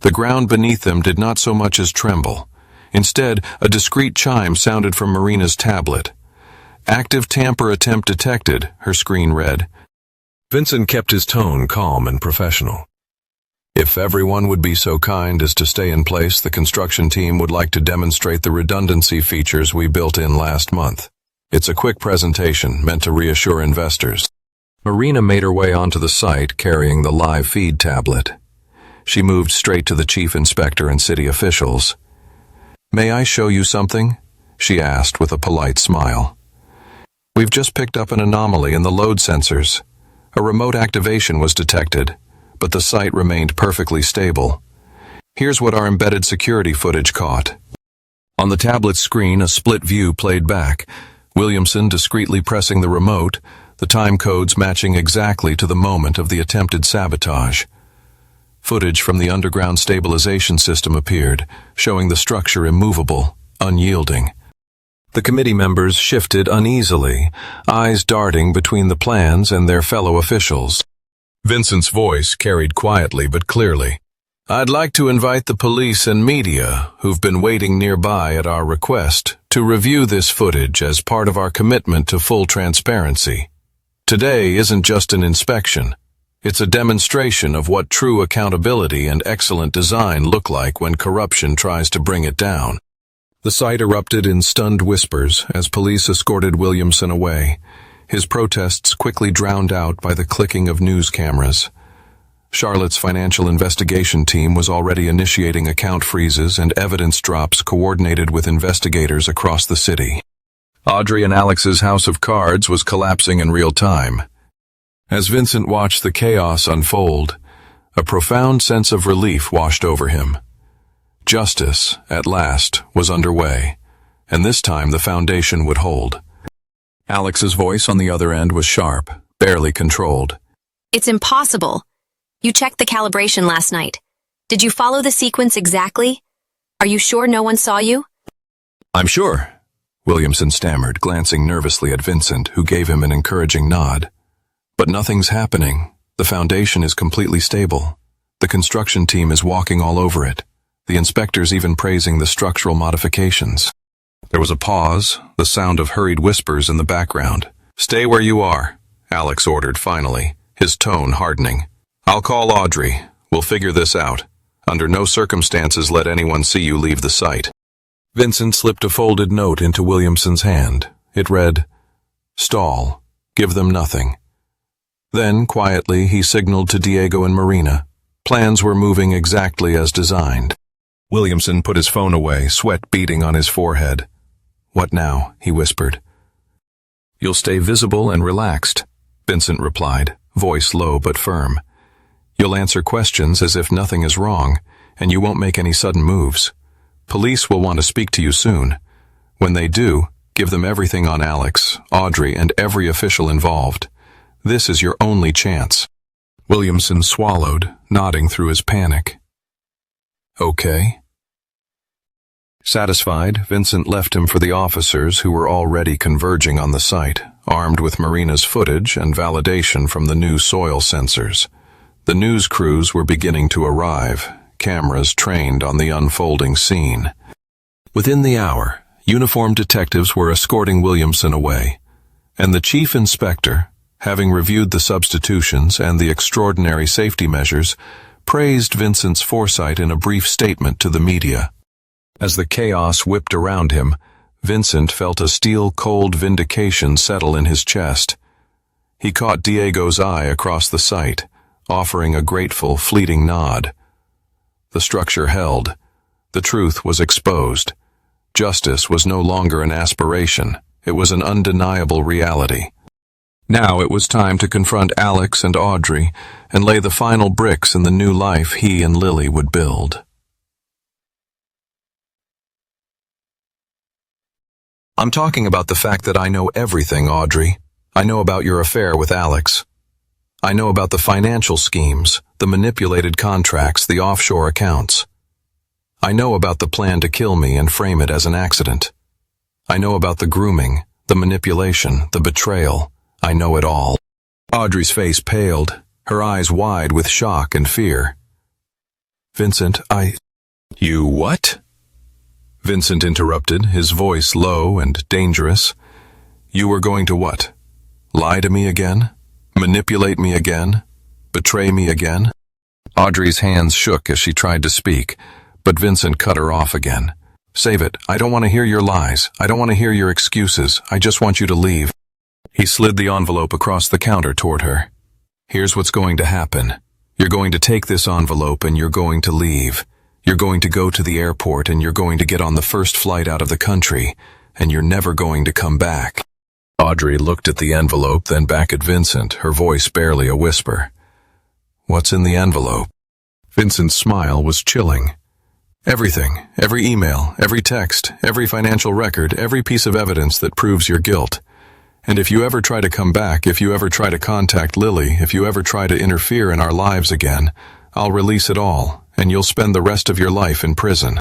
The ground beneath them did not so much as tremble. Instead, a discreet chime sounded from Marina's tablet. "Active tamper attempt detected," her screen read. Vincent kept his tone calm and professional. "If everyone would be so kind as to stay in place, the construction team would like to demonstrate the redundancy features we built in last month. It's a quick presentation meant to reassure investors." Marina made her way onto the site carrying the live feed tablet. She moved straight to the chief inspector and city officials. "May I show you something?" she asked with a polite smile. "We've just picked up an anomaly in the load sensors. A remote activation was detected, but the site remained perfectly stable. Here's what our embedded security footage caught." On the tablet's screen, a split view played back, Williamson discreetly pressing the remote, the time codes matching exactly to the moment of the attempted sabotage. Footage from the underground stabilization system appeared, showing the structure immovable, unyielding. The committee members shifted uneasily, eyes darting between the plans and their fellow officials. Vincent's voice carried quietly but clearly. "I'd like to invite the police and media, who've been waiting nearby at our request, to review this footage as part of our commitment to full transparency. Today isn't just an inspection. It's a demonstration of what true accountability and excellent design look like when corruption tries to bring it down." The site erupted in stunned whispers as police escorted Williamson away, his protests quickly drowned out by the clicking of news cameras. Charlotte's financial investigation team was already initiating account freezes and evidence drops coordinated with investigators across the city. Audrey and Alex's house of cards was collapsing in real time. As Vincent watched the chaos unfold, a profound sense of relief washed over him. Justice, at last, was underway, and this time the foundation would hold. Alex's voice on the other end was sharp, barely controlled. "It's impossible. You checked the calibration last night. Did you follow the sequence exactly? Are you sure no one saw you?" "I'm sure," Williamson stammered, glancing nervously at Vincent, who gave him an encouraging nod. "But nothing's happening. The foundation is completely stable. The construction team is walking all over it. The inspectors even praising the structural modifications." There was a pause, the sound of hurried whispers in the background. "Stay where you are," Alex ordered finally, his tone hardening. "I'll call Audrey. We'll figure this out. Under no circumstances let anyone see you leave the site." Vincent slipped a folded note into Williamson's hand. It read, "Stall. Give them nothing." Then, quietly, he signaled to Diego and Marina. Plans were moving exactly as designed. Williamson put his phone away, sweat beading on his forehead. "What now?" he whispered. "You'll stay visible and relaxed," Vincent replied, voice low but firm. "You'll answer questions as if nothing is wrong, and you won't make any sudden moves. Police will want to speak to you soon. When they do, give them everything on Alex, Audrey, and every official involved. This is your only chance." Williamson swallowed, nodding through his panic. "Okay." Satisfied, Vincent left him for the officers who were already converging on the site, armed with Marina's footage and validation from the new soil sensors. The news crews were beginning to arrive, cameras trained on the unfolding scene. Within the hour, uniformed detectives were escorting Williamson away, and the chief inspector, having reviewed the substitutions and the extraordinary safety measures, praised Vincent's foresight in a brief statement to the media. As the chaos whipped around him, Vincent felt a steel-cold vindication settle in his chest. He caught Diego's eye across the site, offering a grateful, fleeting nod. The structure held. The truth was exposed. Justice was no longer an aspiration. It was an undeniable reality. Now it was time to confront Alex and Audrey and lay the final bricks in the new life he and Lily would build. "I'm talking about the fact that I know everything, Audrey. I know about your affair with Alex. I know about the financial schemes, the manipulated contracts, the offshore accounts. I know about the plan to kill me and frame it as an accident. I know about the grooming, the manipulation, the betrayal. I know it all." Audrey's face paled, her eyes wide with shock and fear. "Vincent, You what?" Vincent interrupted, his voice low and dangerous. "You were going to what? Lie to me again? Manipulate me again? Betray me again?" Audrey's hands shook as she tried to speak, but Vincent cut her off again. "Save it. I don't want to hear your lies. I don't want to hear your excuses. I just want you to leave." He slid the envelope across the counter toward her. "Here's what's going to happen. You're going to take this envelope and you're going to leave. You're going to go to the airport and you're going to get on the first flight out of the country, and you're never going to come back." Audrey looked at the envelope, then back at Vincent, her voice barely a whisper. "What's in the envelope?" Vincent's smile was chilling. "Everything, every email, every text, every financial record, every piece of evidence that proves your guilt. And if you ever try to come back, if you ever try to contact Lily, if you ever try to interfere in our lives again, I'll release it all, and you'll spend the rest of your life in prison."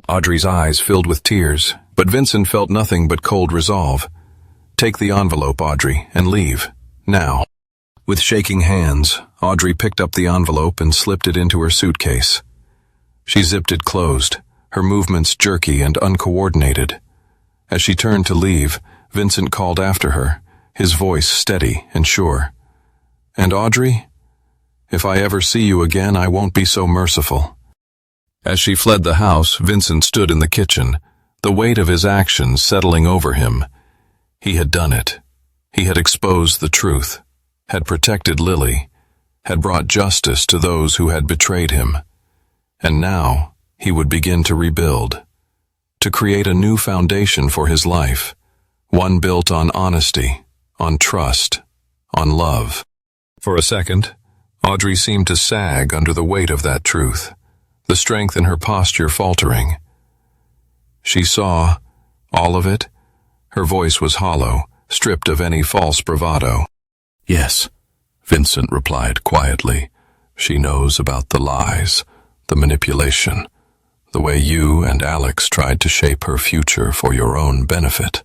Audrey's eyes filled with tears, but Vincent felt nothing but cold resolve. "Take the envelope, Audrey, and leave. Now." With shaking hands, Audrey picked up the envelope and slipped it into her suitcase. She zipped it closed, her movements jerky and uncoordinated. As she turned to leave, Vincent called after her, his voice steady and sure. "And Audrey, if I ever see you again, I won't be so merciful." As she fled the house, Vincent stood in the kitchen, the weight of his actions settling over him. He had done it. He had exposed the truth, had protected Lily, had brought justice to those who had betrayed him. And now he would begin to rebuild, to create a new foundation for his life, one built on honesty, on trust, on love. For a second, Audrey seemed to sag under the weight of that truth, the strength in her posture faltering. She saw all of it. Her voice was hollow, stripped of any false bravado. "Yes," Vincent replied quietly. "She knows about the lies, the manipulation, the way you and Alex tried to shape her future for your own benefit.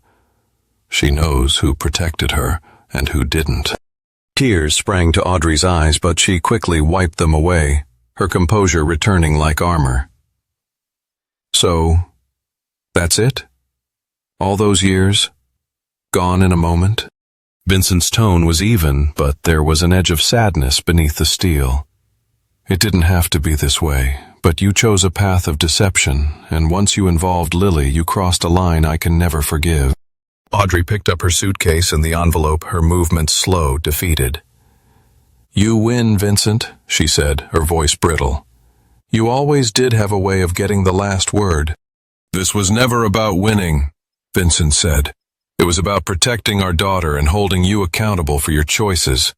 She knows who protected her and who didn't." Tears sprang to Audrey's eyes, but she quickly wiped them away, her composure returning like armor. "So, that's it? All those years? Gone in a moment?" Vincent's tone was even, but there was an edge of sadness beneath the steel. "It didn't have to be this way, but you chose a path of deception, and once you involved Lily, you crossed a line I can never forgive." Audrey picked up her suitcase and the envelope, her movements slow, defeated. "You win, Vincent," she said, her voice brittle. "You always did have a way of getting the last word." "This was never about winning," Vincent said. "It was about protecting our daughter and holding you accountable for your choices."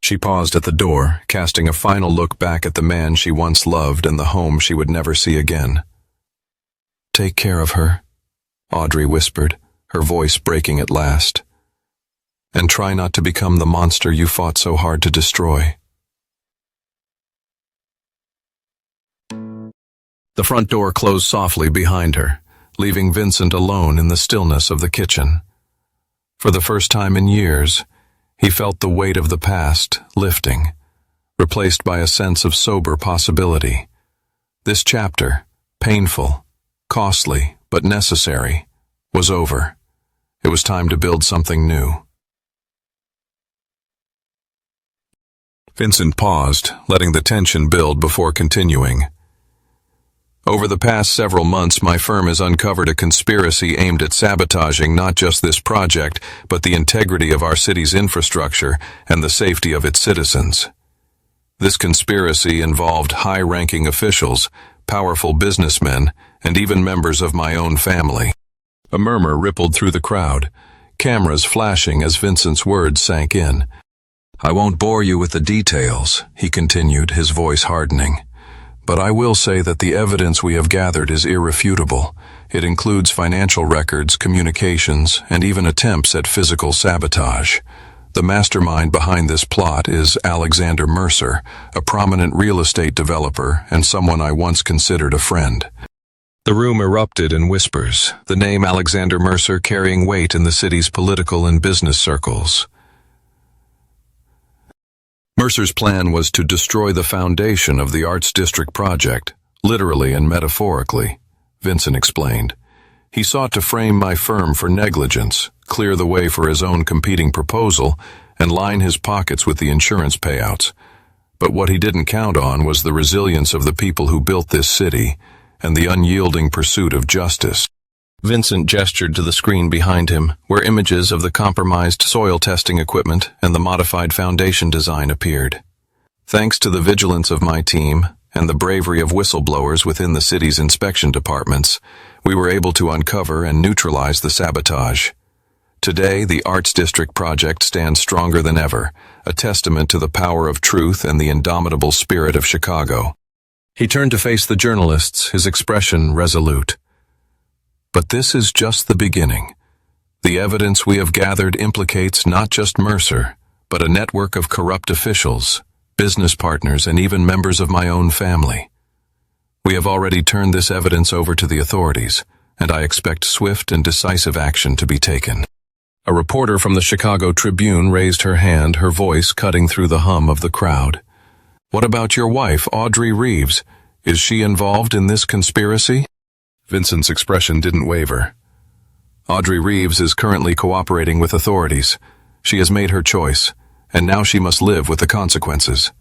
She paused at the door, casting a final look back at the man she once loved and the home she would never see again. "Take care of her," Audrey whispered, her voice breaking at last. "And try not to become the monster you fought so hard to destroy." The front door closed softly behind her, leaving Vincent alone in the stillness of the kitchen. For the first time in years, he felt the weight of the past lifting, replaced by a sense of sober possibility. This chapter, painful, costly, but necessary, was over. It was time to build something new. Vincent paused, letting the tension build before continuing. "Over the past several months, my firm has uncovered a conspiracy aimed at sabotaging not just this project, but the integrity of our city's infrastructure and the safety of its citizens. This conspiracy involved high-ranking officials, powerful businessmen, and even members of my own family." A murmur rippled through the crowd, cameras flashing as Vincent's words sank in. "I won't bore you with the details," he continued, his voice hardening. "But I will say that the evidence we have gathered is irrefutable. It includes financial records, communications, and even attempts at physical sabotage. The mastermind behind this plot is Alexander Mercer, a prominent real estate developer and someone I once considered a friend." The room erupted in whispers, the name Alexander Mercer carrying weight in the city's political and business circles. Mercer's plan was to destroy the foundation of the Arts District project, literally and metaphorically, Vincent explained. He sought to frame my firm for negligence, clear the way for his own competing proposal, and line his pockets with the insurance payouts. But what he didn't count on was the resilience of the people who built this city and the unyielding pursuit of justice. Vincent gestured to the screen behind him, where images of the compromised soil testing equipment and the modified foundation design appeared. Thanks to the vigilance of my team and the bravery of whistleblowers within the city's inspection departments, we were able to uncover and neutralize the sabotage. Today, the Arts District project stands stronger than ever, a testament to the power of truth and the indomitable spirit of Chicago. He turned to face the journalists, his expression resolute. But this is just the beginning. The evidence we have gathered implicates not just Mercer, but a network of corrupt officials, business partners, and even members of my own family. We have already turned this evidence over to the authorities, and I expect swift and decisive action to be taken. A reporter from the Chicago Tribune raised her hand, her voice cutting through the hum of the crowd. What about your wife, Audrey Reeves? Is she involved in this conspiracy? Vincent's expression didn't waver. Audrey Reeves is currently cooperating with authorities. She has made her choice, and now she must live with the consequences.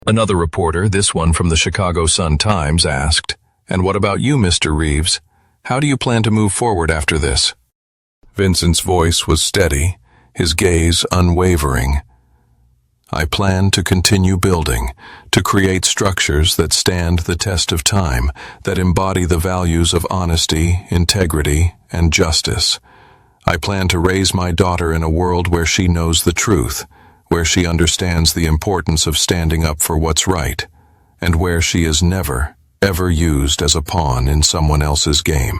Another reporter, this one from the Chicago Sun-Times, asked, And what about you, Mr. Reeves? How do you plan to move forward after this? Vincent's voice was steady, his gaze unwavering. I plan to continue building, to create structures that stand the test of time, that embody the values of honesty, integrity, and justice. I plan to raise my daughter in a world where she knows the truth, where she understands the importance of standing up for what's right, and where she is never, ever used as a pawn in someone else's game.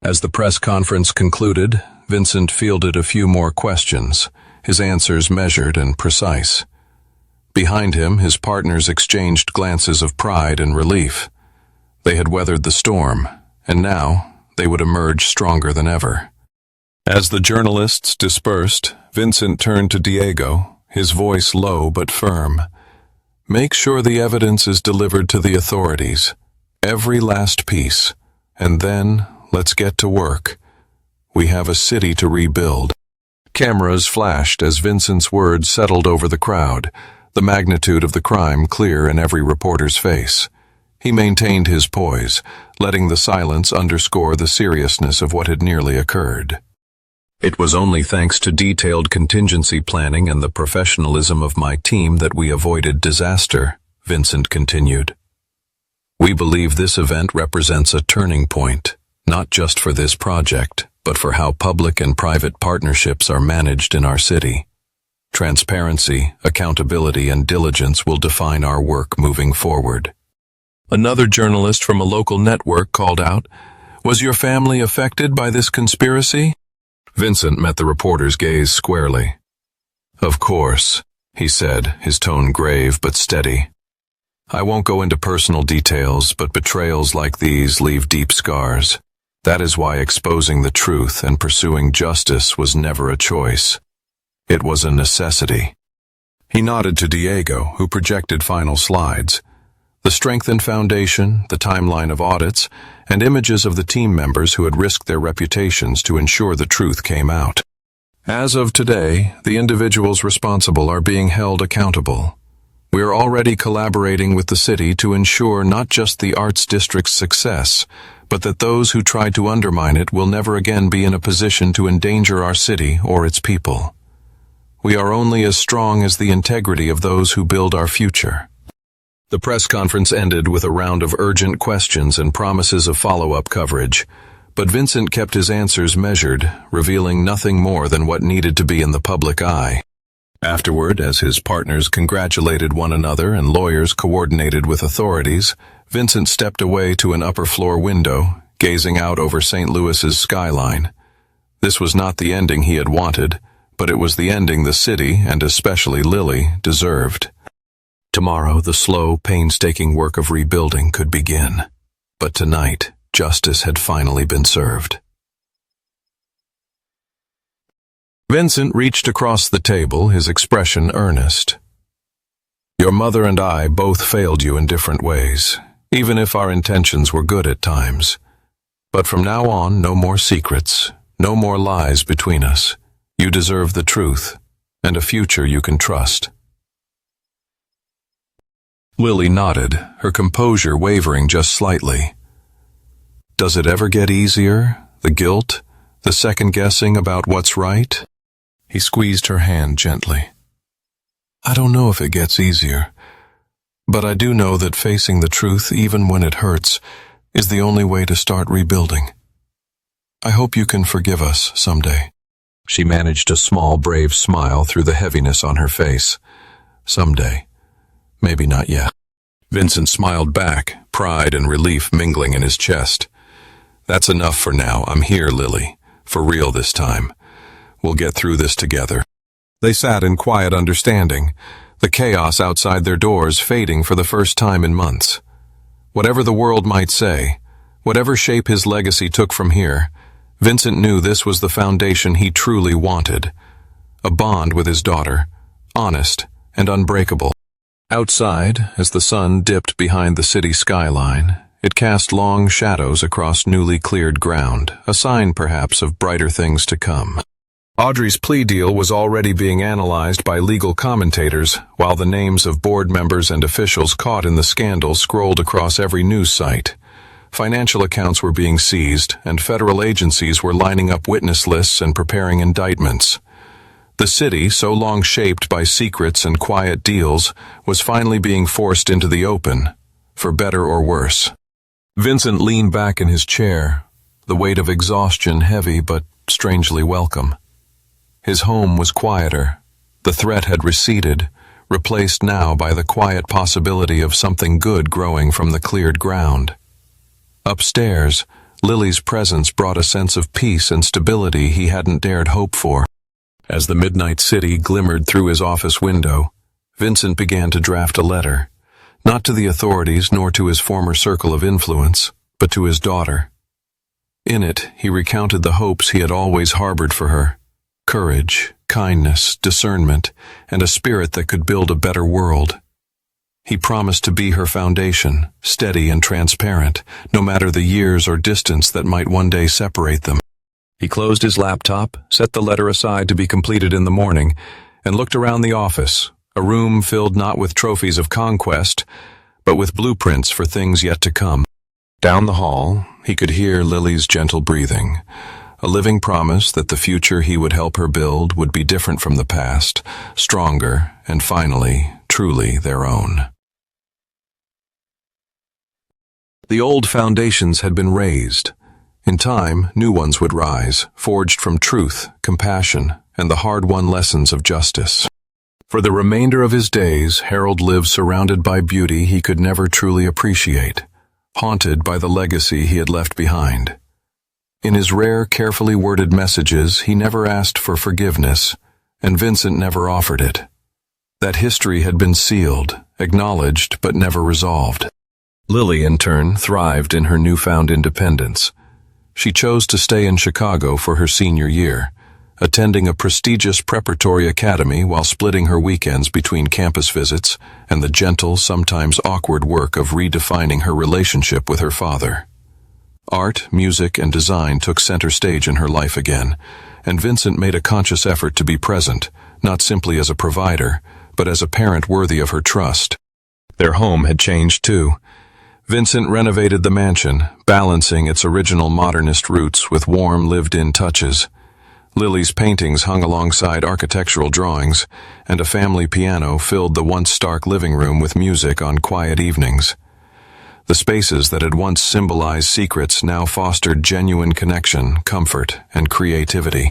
As the press conference concluded, Vincent fielded a few more questions, his answers measured and precise. Behind him, his partners exchanged glances of pride and relief. They had weathered the storm, and now they would emerge stronger than ever. As the journalists dispersed, Vincent turned to Diego, his voice low but firm. Make sure the evidence is delivered to the authorities, every last piece, and then let's get to work. We have a city to rebuild. Cameras flashed as Vincent's words settled over the crowd, the magnitude of the crime clear in every reporter's face. He maintained his poise, letting the silence underscore the seriousness of what had nearly occurred. It was only thanks to detailed contingency planning and the professionalism of my team that we avoided disaster, Vincent continued. We believe this event represents a turning point, not just for this project, but for how public and private partnerships are managed in our city. Transparency, accountability, and diligence will define our work moving forward. Another journalist from a local network called out, Was your family affected by this conspiracy? Vincent met the reporter's gaze squarely. Of course, he said, his tone grave but steady. I won't go into personal details, but betrayals like these leave deep scars. That is why exposing the truth and pursuing justice was never a choice. It was a necessity. He nodded to Diego, who projected final slides. The strengthened foundation, the timeline of audits, and images of the team members who had risked their reputations to ensure the truth came out. As of today, the individuals responsible are being held accountable. We are already collaborating with the city to ensure not just the Arts District's success, but that those who try to undermine it will never again be in a position to endanger our city or its people. We are only as strong as the integrity of those who build our future. The press conference ended with a round of urgent questions and promises of follow-up coverage, but Vincent kept his answers measured, revealing nothing more than what needed to be in the public eye. Afterward, as his partners congratulated one another and lawyers coordinated with authorities, Vincent stepped away to an upper-floor window, gazing out over St. Louis's skyline. This was not the ending he had wanted, but it was the ending the city, and especially Lily, deserved. Tomorrow, the slow, painstaking work of rebuilding could begin. But tonight, justice had finally been served. Vincent reached across the table, his expression earnest. Your mother and I both failed you in different ways, even if our intentions were good at times. But from now on, no more secrets, no more lies between us. You deserve the truth, and a future you can trust." Lily nodded, her composure wavering just slightly. Does it ever get easier? The guilt? The second-guessing about what's right? He squeezed her hand gently. I don't know if it gets easier, but I do know that facing the truth, even when it hurts, is the only way to start rebuilding. I hope you can forgive us someday. She managed a small, brave smile through the heaviness on her face. Someday. Maybe not yet. Vincent smiled back, pride and relief mingling in his chest. That's enough for now. I'm here, Lily. For real this time. We'll get through this together. They sat in quiet understanding, the chaos outside their doors fading for the first time in months. Whatever the world might say, whatever shape his legacy took from here, Vincent knew this was the foundation he truly wanted. A bond with his daughter, honest and unbreakable. Outside, as the sun dipped behind the city skyline, it cast long shadows across newly cleared ground, a sign perhaps of brighter things to come. Audrey's plea deal was already being analyzed by legal commentators, while the names of board members and officials caught in the scandal scrolled across every news site. Financial accounts were being seized, and federal agencies were lining up witness lists and preparing indictments. The city, so long shaped by secrets and quiet deals, was finally being forced into the open, for better or worse. Vincent leaned back in his chair, the weight of exhaustion heavy but strangely welcome. His home was quieter. The threat had receded, replaced now by the quiet possibility of something good growing from the cleared ground. Upstairs, Lily's presence brought a sense of peace and stability he hadn't dared hope for. As the midnight city glimmered through his office window, Vincent began to draft a letter, not to the authorities nor to his former circle of influence, but to his daughter. In it, he recounted the hopes he had always harbored for her: courage, kindness, discernment, and a spirit that could build a better world. He promised to be her foundation, steady and transparent, no matter the years or distance that might one day separate them. He closed his laptop, set the letter aside to be completed in the morning, and looked around the office, a room filled not with trophies of conquest, but with blueprints for things yet to come. Down the hall, he could hear Lily's gentle breathing, a living promise that the future he would help her build would be different from the past, stronger, and finally, truly their own. The old foundations had been raised. In time, new ones would rise, forged from truth, compassion, and the hard-won lessons of justice. For the remainder of his days, Harold lived surrounded by beauty he could never truly appreciate, haunted by the legacy he had left behind. In his rare, carefully worded messages, he never asked for forgiveness, and Vincent never offered it. That history had been sealed, acknowledged, but never resolved. Lily, in turn, thrived in her newfound independence. She chose to stay in Chicago for her senior year, attending a prestigious preparatory academy while splitting her weekends between campus visits and the gentle, sometimes awkward work of redefining her relationship with her father. Art, music, and design took center stage in her life again, and Vincent made a conscious effort to be present, not simply as a provider, but as a parent worthy of her trust. Their home had changed too. Vincent renovated the mansion, balancing its original modernist roots with warm, lived-in touches. Lily's paintings hung alongside architectural drawings, and a family piano filled the once stark living room with music on quiet evenings. The spaces that had once symbolized secrets now fostered genuine connection, comfort, and creativity.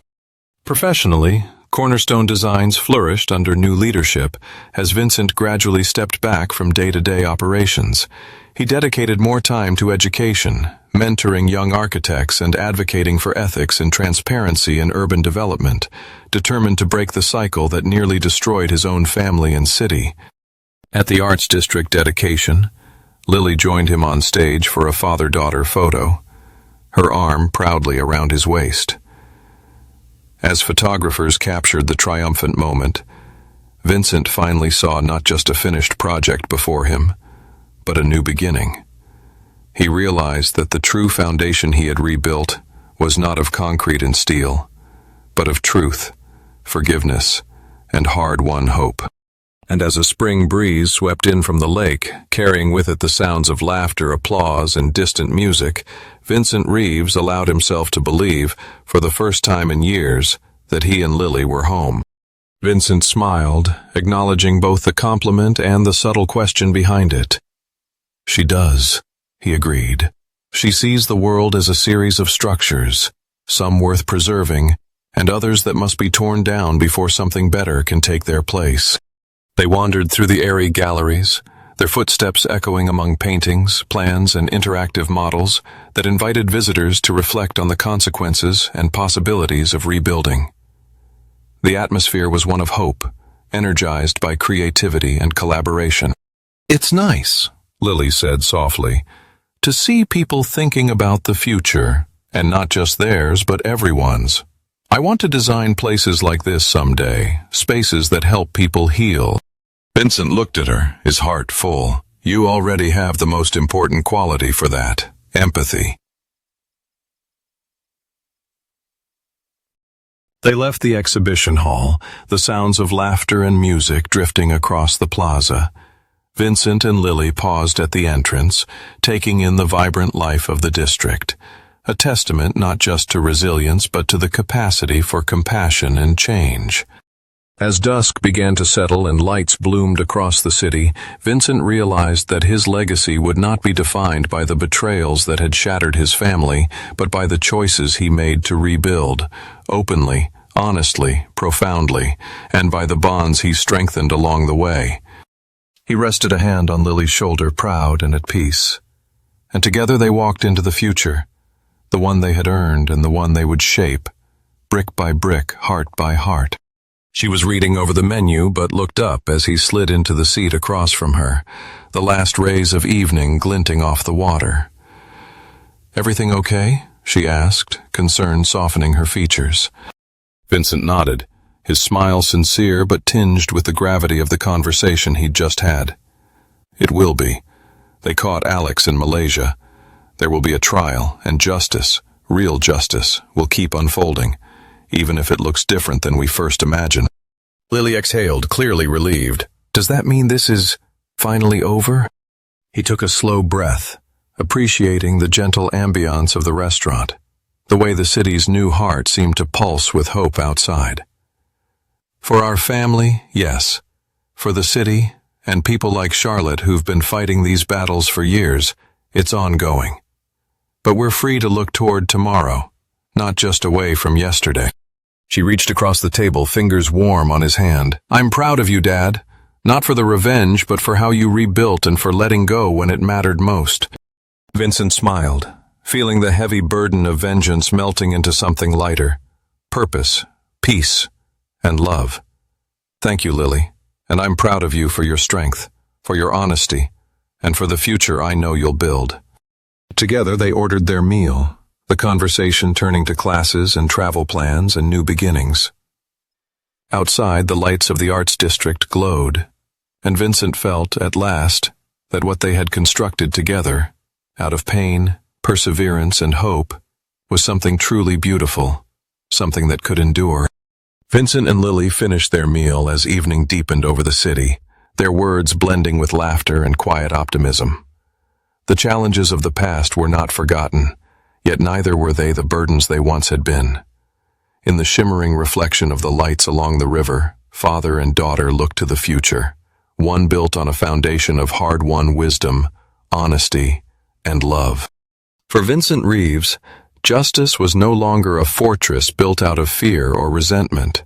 Professionally, Cornerstone Designs flourished under new leadership as Vincent gradually stepped back from day-to-day operations. He dedicated more time to education, mentoring young architects and advocating for ethics and transparency in urban development, determined to break the cycle that nearly destroyed his own family and city. At the Arts District dedication, Lily joined him on stage for a father-daughter photo, her arm proudly around his waist. As photographers captured the triumphant moment, Vincent finally saw not just a finished project before him, but a new beginning. He realized that the true foundation he had rebuilt was not of concrete and steel, but of truth, forgiveness, and hard-won hope. And as a spring breeze swept in from the lake, carrying with it the sounds of laughter, applause, and distant music, Vincent Reeves allowed himself to believe, for the first time in years, that he and Lily were home. Vincent smiled, acknowledging both the compliment and the subtle question behind it. "She does," he agreed. "She sees the world as a series of structures, some worth preserving, and others that must be torn down before something better can take their place." They wandered through the airy galleries, their footsteps echoing among paintings, plans, and interactive models that invited visitors to reflect on the consequences and possibilities of rebuilding. The atmosphere was one of hope, energized by creativity and collaboration. "It's nice," Lily said softly, "to see people thinking about the future, and not just theirs but everyone's. I want to design places like this someday, spaces that help people heal." Vincent looked at her, his heart full. "You already have the most important quality for that, empathy." They left the exhibition hall, the sounds of laughter and music drifting across the plaza. Vincent and Lily paused at the entrance, taking in the vibrant life of the district, a testament not just to resilience but to the capacity for compassion and change. As dusk began to settle and lights bloomed across the city, Vincent realized that his legacy would not be defined by the betrayals that had shattered his family, but by the choices he made to rebuild, openly, honestly, profoundly, and by the bonds he strengthened along the way. He rested a hand on Lily's shoulder, proud and at peace. And together they walked into the future, the one they had earned and the one they would shape, brick by brick, heart by heart. She was reading over the menu but looked up as he slid into the seat across from her, the last rays of evening glinting off the water. "Everything okay?" she asked, concern softening her features. Vincent nodded, his smile sincere but tinged with the gravity of the conversation he'd just had. "It will be. They caught Alex in Malaysia. There will be a trial, and justice, real justice, will keep unfolding, even if it looks different than we first imagined." Lily exhaled, clearly relieved. "Does that mean this is finally over?" He took a slow breath, appreciating the gentle ambiance of the restaurant, the way the city's new heart seemed to pulse with hope outside. "For our family, yes. For the city, and people like Charlotte who've been fighting these battles for years, it's ongoing. But we're free to look toward tomorrow, not just away from yesterday." She reached across the table, fingers warm on his hand. "I'm proud of you, Dad. Not for the revenge, but for how you rebuilt and for letting go when it mattered most." Vincent smiled, feeling the heavy burden of vengeance melting into something lighter. Purpose, peace, and love. "Thank you, Lily, and I'm proud of you for your strength, for your honesty, and for the future I know you'll build." Together they ordered their meal, the conversation turning to classes and travel plans and new beginnings. Outside, the lights of the arts district glowed, and Vincent felt, at last, that what they had constructed together, out of pain, perseverance, and hope, was something truly beautiful, something that could endure. Vincent and Lily finished their meal as evening deepened over the city, their words blending with laughter and quiet optimism. The challenges of the past were not forgotten, yet neither were they the burdens they once had been. In the shimmering reflection of the lights along the river, father and daughter looked to the future, one built on a foundation of hard-won wisdom, honesty, and love. For Vincent Reeves, justice was no longer a fortress built out of fear or resentment,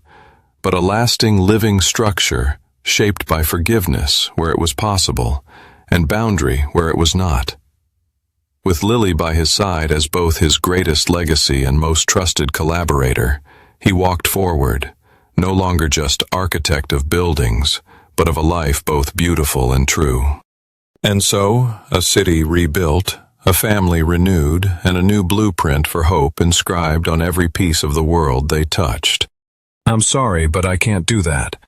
but a lasting living structure shaped by forgiveness where it was possible, and boundary where it was not. With Lily by his side as both his greatest legacy and most trusted collaborator, he walked forward, no longer just architect of buildings, but of a life both beautiful and true. And so, a city rebuilt, a family renewed, and a new blueprint for hope inscribed on every piece of the world they touched. "I'm sorry, but I can't do that,"